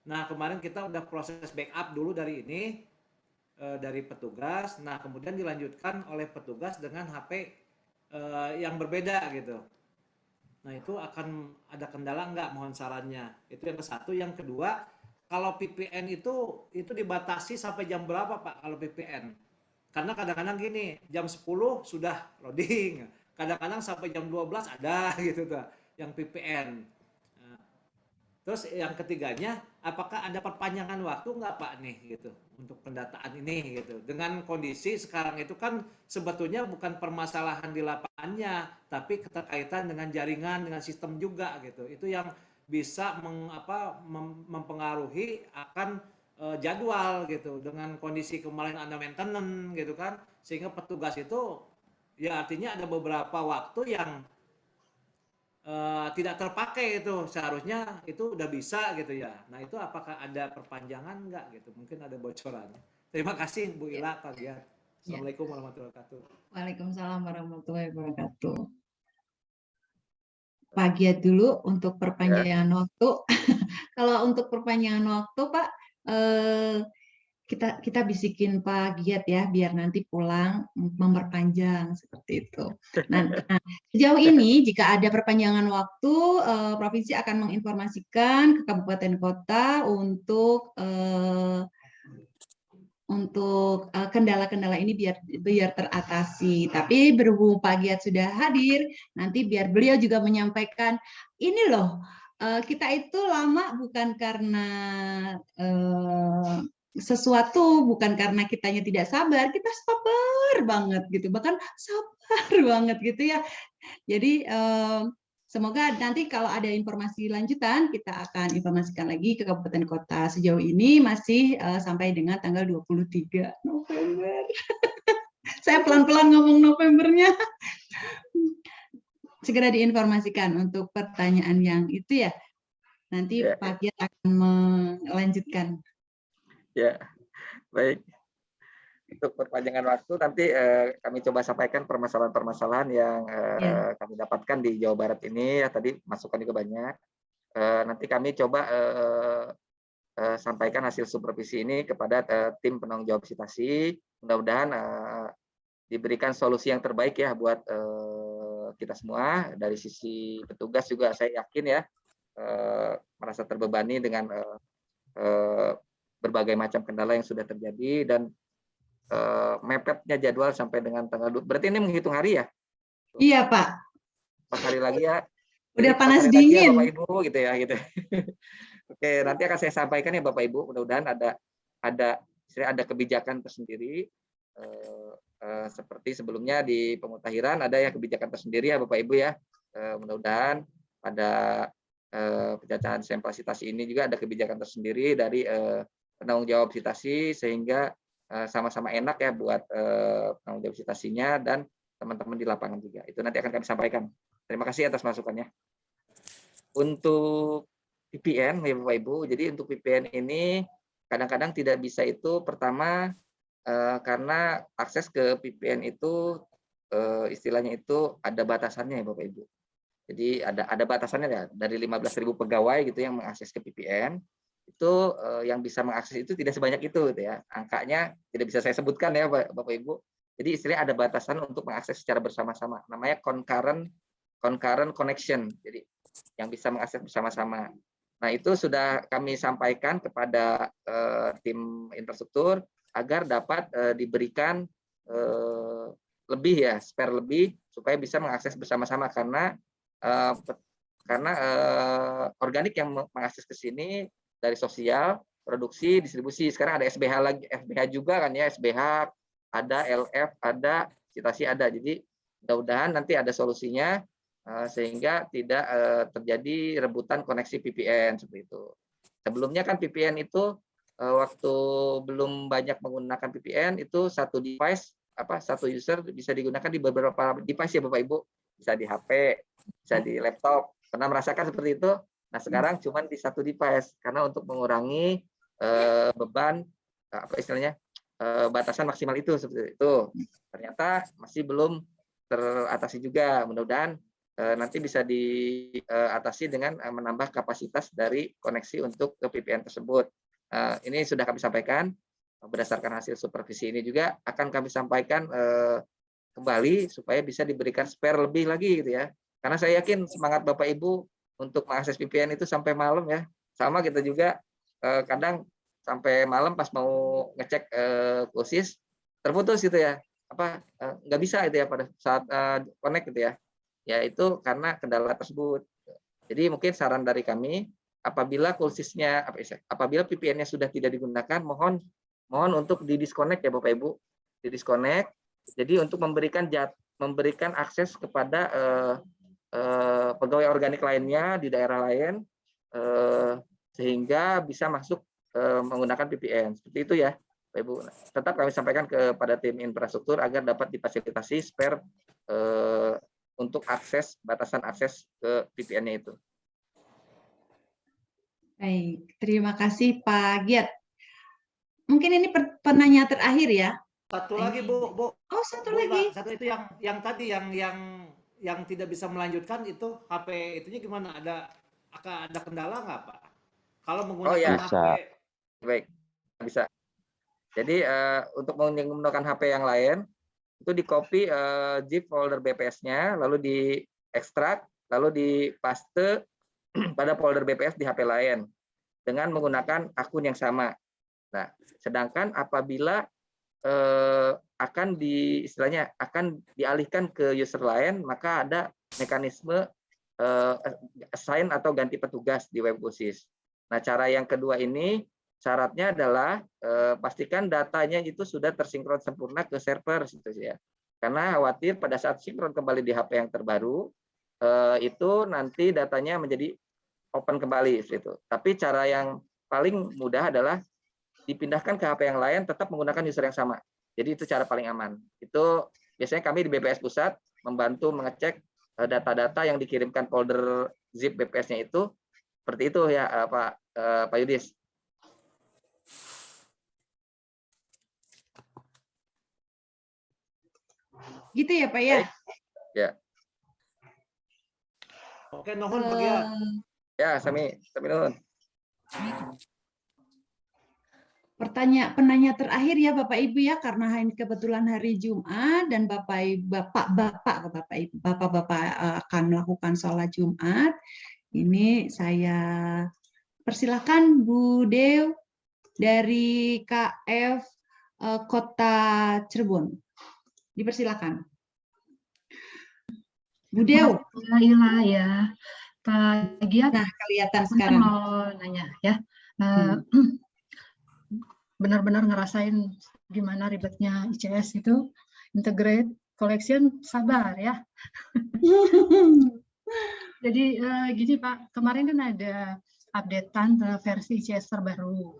Nah, kemarin kita udah proses backup dulu dari ini, dari petugas. Nah, kemudian dilanjutkan oleh petugas dengan HP yang berbeda gitu. Nah, itu akan ada kendala nggak, mohon sarannya. Itu yang ke satu. Yang kedua, kalau VPN itu dibatasi sampai jam berapa, Pak, kalau VPN? Karena kadang-kadang gini, jam 10 sudah loading. Kadang-kadang sampai jam 12 ada gitu tuh yang VPN. Nah, terus yang ketiganya, apakah ada perpanjangan waktu nggak, Pak, nih gitu untuk pendataan ini gitu. Dengan kondisi sekarang itu kan sebetulnya bukan permasalahan di lapangannya, tapi keterkaitan dengan jaringan, dengan sistem juga gitu. Itu yang bisa mempengaruhi akan jadwal gitu. Dengan kondisi kemarin ada maintenance gitu kan, sehingga petugas itu ya artinya ada beberapa waktu yang tidak terpakai itu, seharusnya itu udah bisa gitu ya. Nah, itu apakah ada perpanjangan enggak gitu? Mungkin ada bocorannya. Terima kasih Bu Ila, Pak Giat. Assalamualaikum warahmatullahi wabarakatuh. Waalaikumsalam warahmatullahi wabarakatuh. Pak Giat dulu untuk perpanjangan waktu. Kalau untuk perpanjangan waktu, Pak, kita bisikin Pak Giat ya, biar nanti pulang memperpanjang seperti itu. Nah, sejauh ini jika ada perpanjangan waktu, provinsi akan menginformasikan ke kabupaten kota untuk kendala-kendala ini biar teratasi. Tapi berhubung Pak Giat sudah hadir, nanti biar beliau juga menyampaikan, ini loh, kita itu lama bukan karena sesuatu, bukan karena kitanya tidak sabar, kita sabar banget gitu, bahkan sabar banget gitu ya. Jadi semoga nanti kalau ada informasi lanjutan, kita akan informasikan lagi ke kabupaten kota. Sejauh ini masih sampai dengan tanggal 23 November. Saya pelan-pelan ngomong Novembernya. Segera diinformasikan untuk pertanyaan yang itu ya. Nanti Pak Giat akan melanjutkan. Ya, baik. Untuk perpanjangan waktu nanti kami coba sampaikan permasalahan-permasalahan yang kami dapatkan di Jawa Barat ini. Ya, tadi masukan juga banyak. Nanti kami coba sampaikan hasil supervisi ini kepada tim penanggung jawab visitasi. Mudah-mudahan diberikan solusi yang terbaik ya buat kita semua. Dari sisi petugas juga saya yakin ya merasa terbebani dengan berbagai macam kendala yang sudah terjadi, dan mepetnya jadwal sampai dengan tanggal 2. Berarti ini menghitung hari ya? Iya, Pak. 4 hari lagi ya. Udah panas Ya, dingin. Bapak Ibu gitu ya gitu. Oke, nanti akan saya sampaikan ya Bapak Ibu. Mudah-mudahan ada kebijakan tersendiri seperti sebelumnya di pemutahiran ada ya kebijakan tersendiri ya Bapak Ibu ya. Mudah-mudahan pada pencacahan sampel sitasi ini juga ada kebijakan tersendiri dari penanggung jawab sitasi, sehingga sama-sama enak ya buat penanggung jawab sitasinya dan teman-teman di lapangan juga. Itu nanti akan kami sampaikan. Terima kasih atas masukannya. Untuk VPN ya Bapak Ibu, jadi untuk VPN ini kadang-kadang tidak bisa itu pertama karena akses ke VPN itu istilahnya itu ada batasannya ya Bapak Ibu. Jadi ada batasannya ya, dari 15.000 pegawai gitu yang mengakses ke VPN. Itu yang bisa mengakses itu tidak sebanyak itu gitu ya. Angkanya tidak bisa saya sebutkan ya Bapak Ibu. Jadi istilahnya ada batasan untuk mengakses secara bersama-sama. Namanya concurrent connection. Jadi yang bisa mengakses bersama-sama. Nah, itu sudah kami sampaikan kepada tim infrastruktur agar dapat diberikan lebih ya, spare lebih supaya bisa mengakses bersama-sama, karena organik yang mengakses ke sini dari sosial, produksi, distribusi. Sekarang ada SBH lagi, SBH juga kan ya, SBH ada, LF ada, sitasi ada. Jadi mudah-mudahan nanti ada solusinya sehingga tidak terjadi rebutan koneksi VPN seperti itu. Sebelumnya kan VPN itu waktu belum banyak menggunakan VPN itu satu device satu user bisa digunakan di beberapa device ya Bapak Ibu. Bisa di HP, bisa di laptop. Pernah merasakan seperti itu? Nah, sekarang cuma di satu device karena untuk mengurangi beban istilahnya batasan maksimal itu seperti itu. Ternyata masih belum teratasi juga. Mudah-mudahan nanti bisa diatasi dengan menambah kapasitas dari koneksi untuk ke VPN tersebut. Ini sudah kami sampaikan berdasarkan hasil supervisi ini juga akan kami sampaikan kembali supaya bisa diberikan spare lebih lagi gitu ya. Karena saya yakin semangat Bapak Ibu untuk mengakses VPN itu sampai malam ya. Sama kita juga kadang sampai malam pas mau ngecek kursis terputus gitu ya. Nggak bisa itu ya pada saat connect gitu ya. Ya itu karena kendala tersebut. Jadi mungkin saran dari kami, apabila apabila VPN-nya sudah tidak digunakan, mohon untuk di-disconnect ya Bapak Ibu, di-disconnect. Jadi untuk memberikan akses kepada pegawai organik lainnya di daerah lain, sehingga bisa masuk menggunakan VPN. Seperti itu ya Bapak Ibu. Tetap kami sampaikan kepada tim infrastruktur agar dapat difasilitasi spare untuk batasan akses ke VPN-nya itu. Baik, terima kasih Pak Giat. Mungkin ini penanya terakhir ya. Satu lagi Bu. Oh, satu Bu, lagi. Satu itu yang tadi yang tidak bisa melanjutkan itu HP itunya gimana? Ada kendala nggak Pak? Kalau menggunakan HP. Baik, bisa. Jadi untuk menggunakan HP yang lain itu di copy zip folder BPS-nya, lalu diekstrak, lalu dipaste pada folder BPS di HP lain dengan menggunakan akun yang sama. Nah, sedangkan apabila akan dialihkan ke user lain, maka ada mekanisme assign atau ganti petugas di web kursis. Nah, cara yang kedua ini syaratnya adalah pastikan datanya itu sudah tersinkron sempurna ke server gitu ya. Karena khawatir pada saat sinkron kembali di HP yang terbaru itu nanti datanya menjadi open kembali gitu. Tapi cara yang paling mudah adalah dipindahkan ke HP yang lain tetap menggunakan user yang sama. Jadi itu cara paling aman. Itu biasanya kami di BPS Pusat membantu mengecek data-data yang dikirimkan folder zip BPS-nya itu seperti itu ya Pak Yudis. Gitu ya Pak ya? Ya. Oke, nuhun Pak Giat. Ya, sami nuhun. Penanya terakhir ya Bapak Ibu ya, karena kebetulan hari Jumat dan Bapak-bapak akan melakukan sholat Jumat. Ini saya persilakan Bu Dew dari KF Kota Cirebon. Dipersilakan. Bu Dew. Ya, Pak Giat. Nah, kelihatan sekarang. Mau nanya ya. Benar-benar ngerasain gimana ribetnya ICS itu, integrate collection, sabar ya. Jadi gini Pak, kemarin kan ada updatean versi ICS terbaru.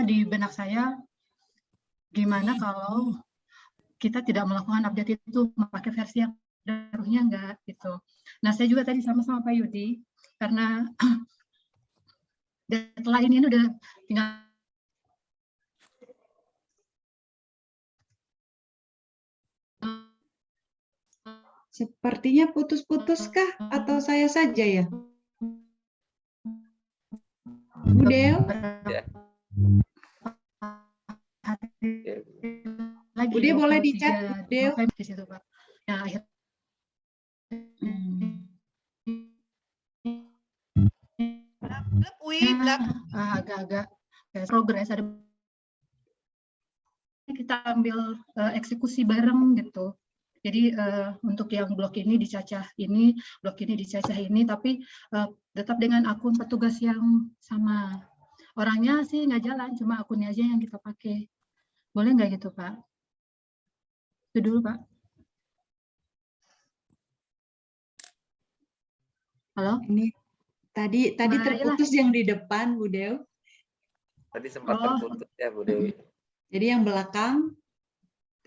Di benak saya, gimana kalau kita tidak melakukan update itu, memakai versi yang barunya enggak gitu. Nah, saya juga tadi sama-sama Pak Yudi, karena deadline ini udah tinggal sepertinya putus-putus kah atau saya saja ya? Bu Dew? Bu Dew boleh dicat, Bu Dew. Di situ, Pak. Ya, akhir agak-agak progres, ada kita ambil eksekusi bareng gitu. Jadi untuk yang blok ini dicacah ini, blok ini dicacah ini, tapi tetap dengan akun petugas yang sama. Orangnya sih nggak jalan, cuma akunnya aja yang kita pakai. Boleh nggak gitu, Pak? Itu dulu, Pak. Halo? Ini tadi terputus yang di depan, Bu Dew. Tadi sempat terputus ya, Bu Dewi. Jadi yang ke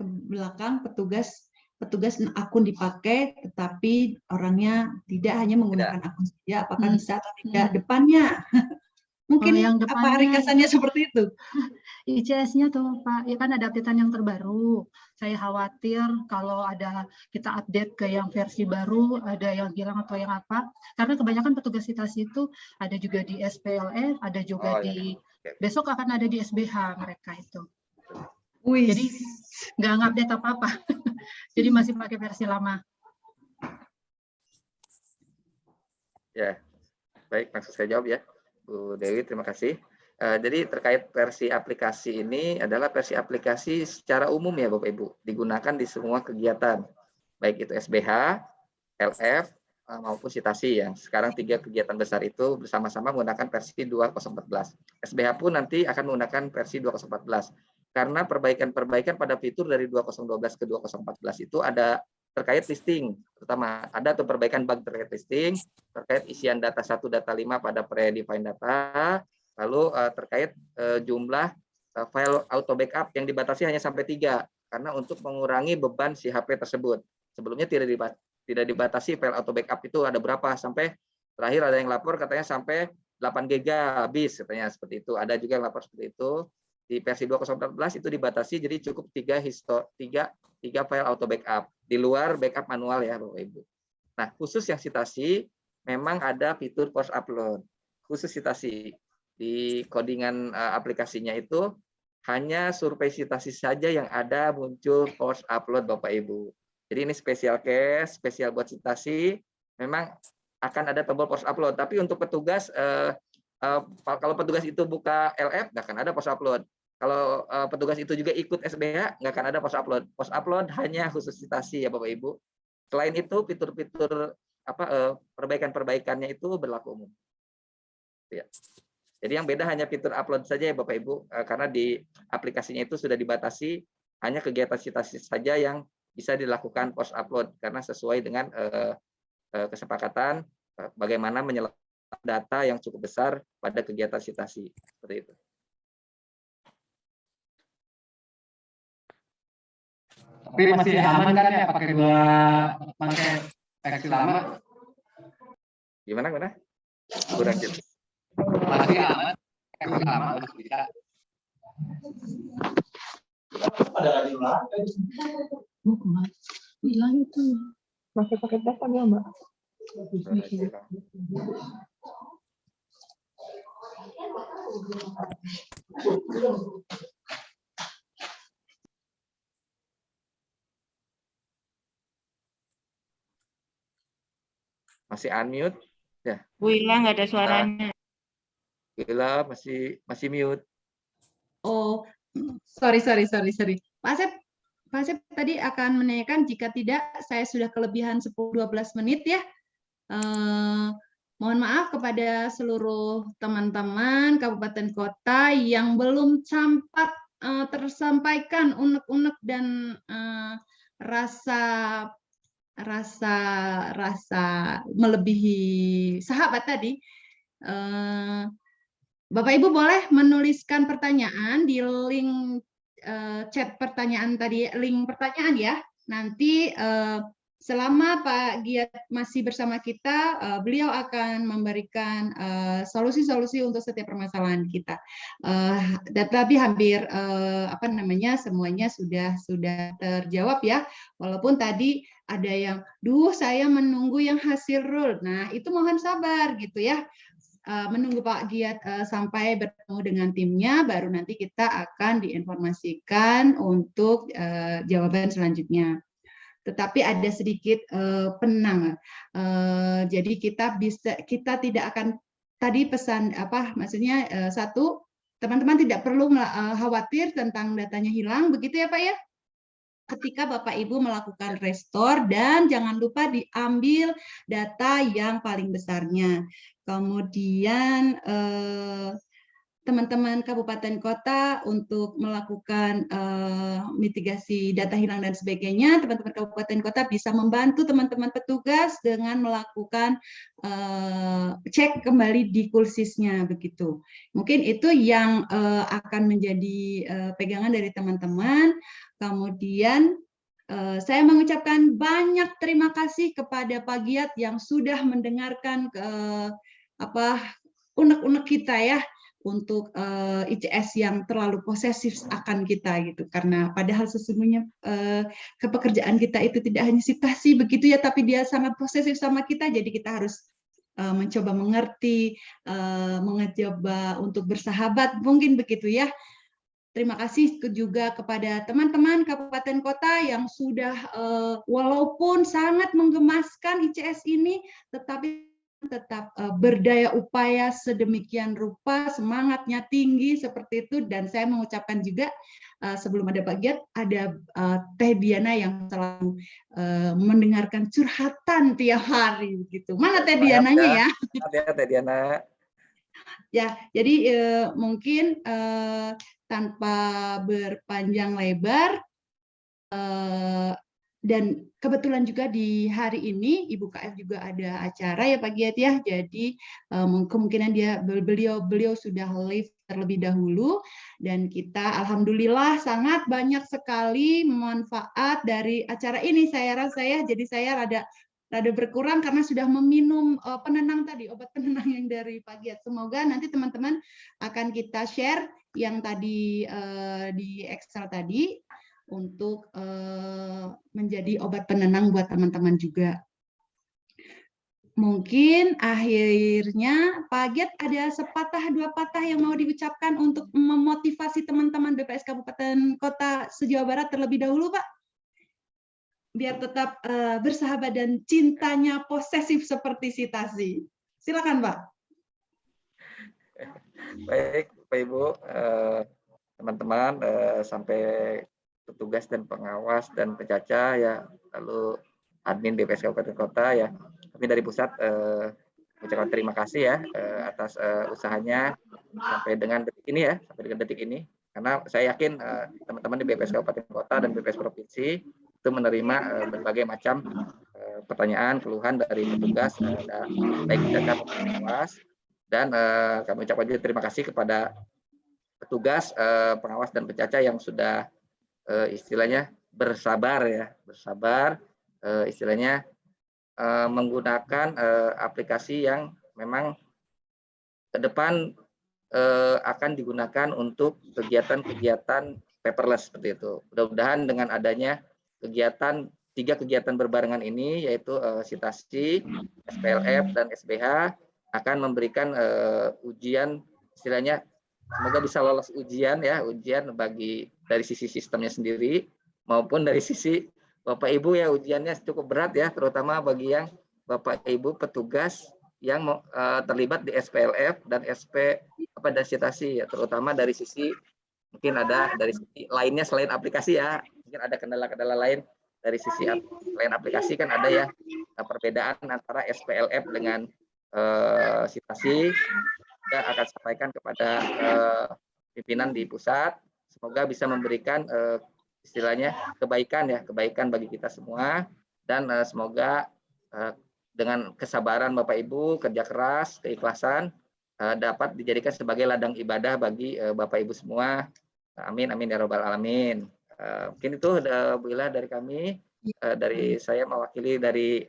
belakang petugas akun dipakai, tetapi orangnya tidak, hanya menggunakan akun saja. Apakah bisa atau tidak depannya? Mungkin yang apa depannya ringkasannya seperti itu? ICS-nya tuh Pak, ya kan ada updatean yang terbaru. Saya khawatir kalau ada kita update ke yang versi baru, ada yang hilang atau yang apa. Karena kebanyakan petugas citasi itu ada juga di SPLF, ada juga di besok akan ada di SBH mereka itu. Jadi nggak ngupdate apa-apa. Jadi masih pakai versi lama. Ya, baik, langsung saya jawab ya, Bu Dewi, terima kasih. Jadi terkait versi aplikasi ini adalah versi aplikasi secara umum ya Bapak Ibu, digunakan di semua kegiatan, baik itu SBH, LF, maupun citasi yang sekarang 3 kegiatan besar itu bersama-sama menggunakan versi 2014. SBH pun nanti akan menggunakan versi 2014. Karena perbaikan-perbaikan pada fitur dari 2012 ke 2014 itu ada terkait listing, terutama ada tuh perbaikan bug terkait listing, terkait isian data 1, data 5 pada predefined data, lalu terkait jumlah file auto backup yang dibatasi hanya sampai 3, karena untuk mengurangi beban si HP tersebut. Sebelumnya tidak dibatasi file auto backup itu ada berapa, sampai terakhir ada yang lapor katanya sampai 8 GB habis, katanya seperti itu. Ada juga yang lapor seperti itu. Di versi 2014 itu dibatasi jadi cukup 3 file auto backup di luar backup manual ya Bapak Ibu. Nah, khusus yang citasi memang ada fitur force upload. Khusus citasi di codingan aplikasinya itu hanya survei citasi saja yang ada muncul force upload Bapak Ibu. Jadi ini spesial case, spesial buat citasi, memang akan ada tombol force upload. Tapi untuk petugas kalau petugas itu buka LF, nggak akan ada post upload. Kalau petugas itu juga ikut SBH, nggak akan ada post upload. Post upload hanya khusus citasi ya Bapak Ibu. Selain itu, fitur-fitur perbaikan-perbaikannya itu berlaku umum. Ya. Jadi yang beda hanya fitur upload saja ya Bapak Ibu, karena di aplikasinya itu sudah dibatasi hanya kegiatan citasi saja yang bisa dilakukan post upload karena sesuai dengan kesepakatan bagaimana menyelesaikan data yang cukup besar pada kegiatan citasi seperti itu. Tapi masih aman kan ya pakai versi lama? Gimana? Kurang jelas. Masih aman versi lama masih bisa. Hilang itu. Masih pakai data ya Mbak? Masih unmute ya? Wila nggak ada suaranya. Wila masih mute. Oh, sorry. Pak Asep tadi akan menanyakan jika tidak saya sudah kelebihan 10-12 menit ya. Mohon maaf kepada seluruh teman-teman kabupaten kota yang belum sempat tersampaikan unek-unek dan rasa melebihi sahabat tadi. Bapak Ibu boleh menuliskan pertanyaan di link chat pertanyaan tadi, link pertanyaan ya. Nanti selama Pak Giat masih bersama kita, beliau akan memberikan solusi-solusi untuk setiap permasalahan kita. Tapi hampir semuanya sudah terjawab ya. Walaupun tadi ada yang, saya menunggu yang hasil rule. Nah, itu mohon sabar gitu ya. Menunggu Pak Giat sampai bertemu dengan timnya, baru nanti kita akan diinformasikan untuk jawaban selanjutnya. Tetapi ada sedikit penang. Jadi kita tidak akan tadi pesan maksudnya satu, teman-teman tidak perlu khawatir tentang datanya hilang, begitu ya Pak ya? Ketika Bapak Ibu melakukan restore dan jangan lupa diambil data yang paling besarnya. Kemudian teman-teman kabupaten kota untuk melakukan mitigasi data hilang dan sebagainya, teman-teman kabupaten kota bisa membantu teman-teman petugas dengan melakukan cek kembali di kulsisnya begitu. Mungkin itu yang akan menjadi pegangan dari teman-teman. Kemudian saya mengucapkan banyak terima kasih kepada Pak Giat yang sudah mendengarkan unek-unek kita ya. untuk ICS yang terlalu posesif akan kita gitu, karena padahal sesungguhnya kepekerjaan kita itu tidak hanya sitasi begitu ya, tapi dia sangat posesif sama kita, jadi kita harus mencoba mengerti, mencoba untuk bersahabat, mungkin begitu ya. Terima kasih juga kepada teman-teman kabupaten kota yang sudah walaupun sangat menggemaskan ICS ini, tetapi tetap berdaya upaya sedemikian rupa, semangatnya tinggi seperti itu. Dan saya mengucapkan juga sebelum ada Pak Giat, ada Teh Diana yang selalu mendengarkan curhatan tiap hari gitu. Mana Teh Diananya ya? Teh Diana. Ya, jadi mungkin tanpa berpanjang lebar, dan kebetulan juga di hari ini Ibu KF juga ada acara ya Pak Giat ya, jadi kemungkinan beliau sudah live terlebih dahulu, dan kita alhamdulillah sangat banyak sekali manfaat dari acara ini saya rasa ya, jadi saya rada berkurang karena sudah meminum penenang tadi, obat penenang yang dari Pak Giat. Semoga nanti teman-teman akan kita share yang tadi di Excel tadi, untuk menjadi obat penenang buat teman-teman juga. Mungkin akhirnya Pak Giat ada sepatah dua patah yang mau diucapkan untuk memotivasi teman-teman BPS Kabupaten Kota se-Jawa Barat terlebih dahulu, Pak, biar tetap bersahabat dan cintanya posesif seperti sitasi. Silakan, Pak. Baik, Pak Ibu, teman-teman, sampai petugas dan pengawas dan pencaca ya, lalu admin BPS Kabupaten Kota ya, kami dari pusat ucapkan terima kasih ya atas usahanya sampai dengan detik ini ya, karena saya yakin teman-teman di BPS Kabupaten Kota dan BPS Provinsi itu menerima berbagai macam pertanyaan, keluhan dari petugas, baik pencaca maupun pengawas, dan kami ucapkan juga terima kasih kepada petugas, pengawas dan pencaca yang sudah istilahnya bersabar ya, istilahnya menggunakan aplikasi yang memang ke depan akan digunakan untuk kegiatan-kegiatan paperless seperti itu. Mudah-mudahan dengan adanya tiga kegiatan berbarengan ini, yaitu sitasi, SPLF, dan SBH, akan memberikan ujian, istilahnya semoga bisa lolos ujian ya, ujian dari sisi sistemnya sendiri maupun dari sisi Bapak Ibu ya, ujiannya cukup berat ya, terutama bagi yang Bapak Ibu petugas yang terlibat di SPLF dan dan sitasi ya, terutama dari sisi mungkin ada dari sisi lainnya selain aplikasi ya, mungkin ada kendala-kendala lain dari sisi selain aplikasi, kan ada ya perbedaan antara SPLF dengan sitasi. Kita akan sampaikan kepada pimpinan di pusat, semoga bisa memberikan istilahnya kebaikan bagi kita semua, dan semoga dengan kesabaran Bapak Ibu, kerja keras, keikhlasan dapat dijadikan sebagai ladang ibadah bagi Bapak Ibu semua. Amin amin ya robbal alamin. Mungkin itu Bu Ila dari kami, dari saya mewakili dari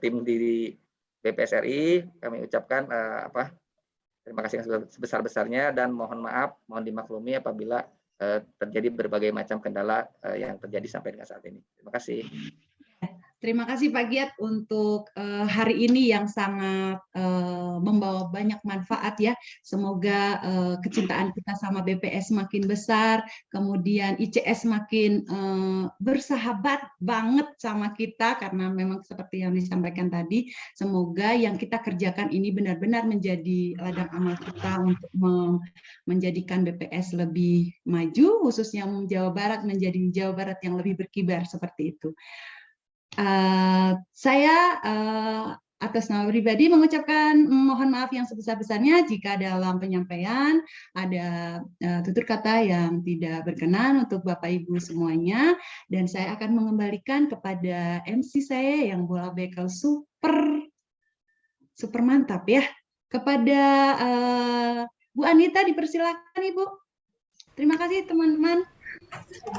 tim di BPS RI, kami ucapkan terima kasih sebesar-besarnya, dan mohon maaf, mohon dimaklumi apabila terjadi berbagai macam kendala yang terjadi sampai dengan saat ini. Terima kasih. Terima kasih Pak Giat untuk hari ini yang sangat membawa banyak manfaat ya. Semoga kecintaan kita sama BPS makin besar, kemudian ICS makin bersahabat banget sama kita, karena memang seperti yang disampaikan tadi, semoga yang kita kerjakan ini benar-benar menjadi ladang amal kita untuk menjadikan BPS lebih maju, khususnya Jawa Barat menjadi Jawa Barat yang lebih berkibar seperti itu. Saya atas nama pribadi mengucapkan mohon maaf yang sebesar-besarnya jika dalam penyampaian ada tutur kata yang tidak berkenan untuk Bapak Ibu semuanya, dan saya akan mengembalikan kepada MC saya yang bola bekel super mantap ya, kepada Bu Anita, dipersilakan Ibu. Terima kasih teman-teman.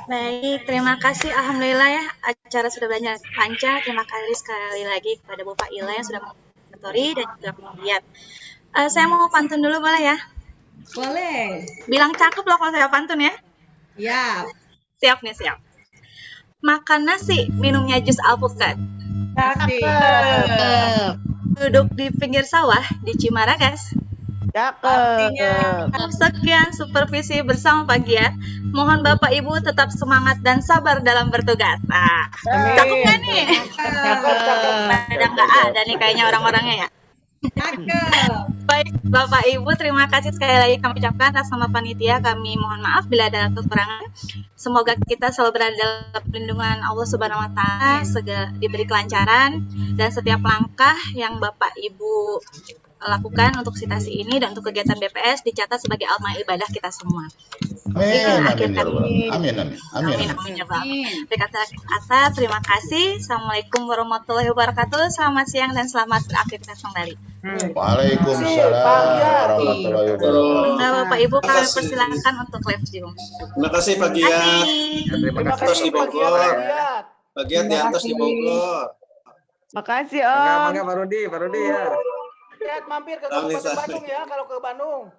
Baik, terima kasih. Alhamdulillah ya, acara sudah banyak lancar. Terima kasih sekali lagi kepada Bapak Ila yang sudah mengatori dan juga Pak Giat. Saya mau pantun dulu boleh ya? Boleh. Bilang cakep loh kalau saya pantun ya. Ya. Siap nih, siap. Makan nasi, minumnya jus alpukat. Cakep. Duduk di pinggir sawah di Cimaragas. Artinya, sekian supervisi bersama Pak Giat. Mohon Bapak Ibu tetap semangat dan sabar dalam bertugas. Nah, cakep nggak nih? Ada nggak ada nih kayaknya orang-orangnya ya. Baik, Bapak Ibu, terima kasih sekali lagi kami ucapkan atas nama panitia. Kami mohon maaf bila ada kekurangan. Semoga kita selalu berada dalam perlindungan Allah Subhanahu wa Ta'ala, segera diberi kelancaran dan setiap langkah yang Bapak Ibu lakukan untuk sitasi ini dan untuk kegiatan BPS dicatat sebagai amal ibadah kita semua. Amin, amin, amin. Kata terima kasih. Assalamualaikum warahmatullahi wabarakatuh. Selamat siang dan selamat beraktivitas kembali. Waalaikumsalam warahmatullahi wabarakatuh. Nah, Bapak Ibu kami persilakan untuk live Zoom. Terima kasih Pak Giat. Terima kasih di Bogor. Pak Giat di atas di Bogor. Makasih Om. Mangga Pak Rudi ya. Lihat mampir ke Kabupaten Bandung ya kalau ke Bandung.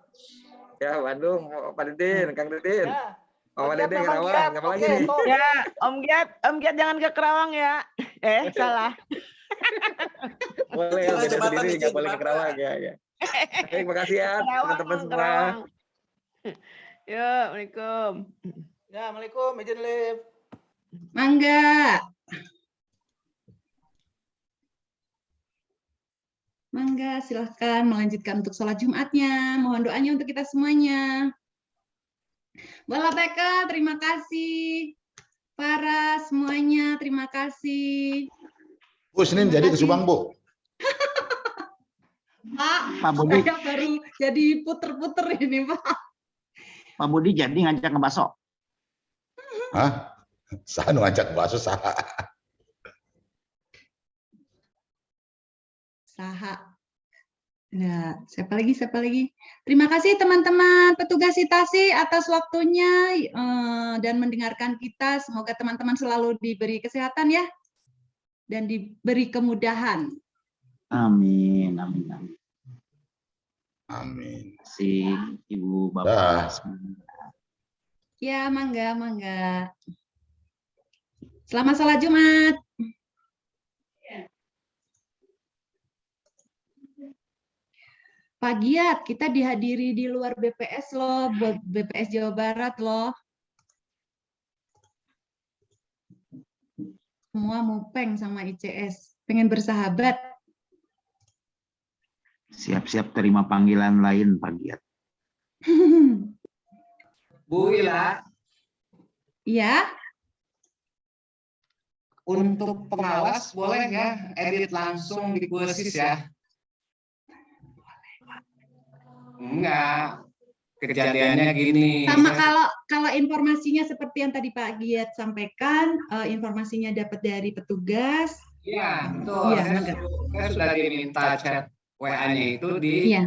Ya Bandung, Pak Didin, Kang Didin. Ya. Pak Didin Kerawang, apa lagi nih? Ya, Om Giat jangan ke Kerawang ya. Salah. Boleh, beda sendiri, nggak boleh ke Kerawang ya. Terima kasih ya teman-teman semua. Yo, Assalamualaikum. Ya, Assalamualaikum, izin live. Mangga. Mangga, silahkan melanjutkan untuk sholat Jumatnya. Mohon doanya untuk kita semuanya. Bala Teka, terima kasih. Para semuanya, terima kasih. Bu, Senin jadi ke Subang, Bu. Pak Budi. saya baru jadi puter-puter ini, Pak. Pak Budi jadi ngajak ngebasok. Hah? Saya ngajak bakso saha. Saha. Nah, siapa lagi? Terima kasih teman-teman petugas sitasi atas waktunya dan mendengarkan kita. Semoga teman-teman selalu diberi kesehatan ya dan diberi kemudahan. Amin, amin, amin. Amin. Si Ibu Bapak. Ya, mangga. Selamat sholat Jumat. Pak Giat, kita dihadiri di luar BPS loh, BPS Jawa Barat loh. Semua mupeng sama ICS, pengen bersahabat. Siap-siap terima panggilan lain, Pak Giat. Bu Ila. Iya. Untuk pengawas boleh nggak edit langsung di kursis ya? Enggak. Kejadiannya gini. Sama kalau informasinya seperti yang tadi Pak Giat sampaikan, informasinya dapat dari petugas. Iya, betul. Iya, Saya sudah diminta chat WA-nya itu di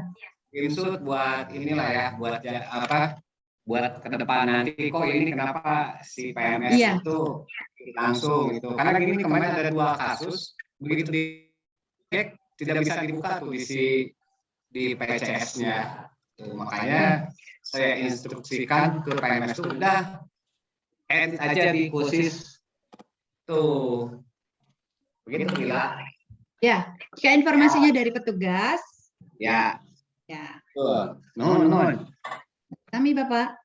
screenshot buat inilah ya, buat ke depan nanti kok ini kenapa si PMS itu langsung gitu. Karena gini kemarin ada 2 kasus, begitu dicek tidak bisa dibuka tuh di PCS-nya. Makanya saya instruksikan ke PMS itu udah edit aja di kursis tuh. Begitu Gila. Ya, jika informasinya dari petugas. Ya. Ya. Nuhun. Kami Bapak.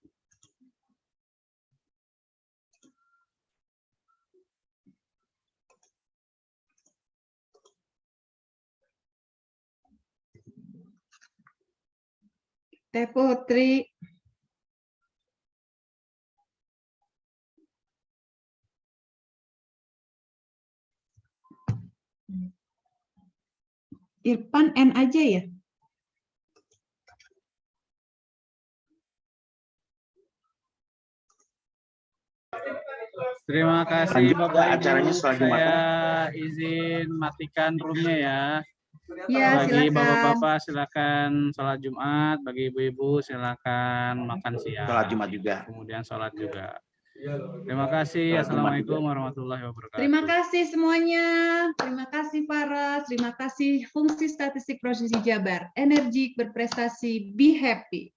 Teh Putri. Irfan N aja ya? Terima kasih Bapak Acaranya Ibu. selanjutnya. Saya izin matikan roomnya ya. Ya, bagi silakan. bapak-bapak silakan sholat Jumat, bagi ibu-ibu silakan makan siang. Sholat Jumat juga. Kemudian sholat juga. Terima kasih. Assalamualaikum warahmatullahi wabarakatuh. Terima kasih semuanya. Terima kasih Faras. Terima kasih Fungsi Statistik Provinsi Jabar. Energik, berprestasi, be happy.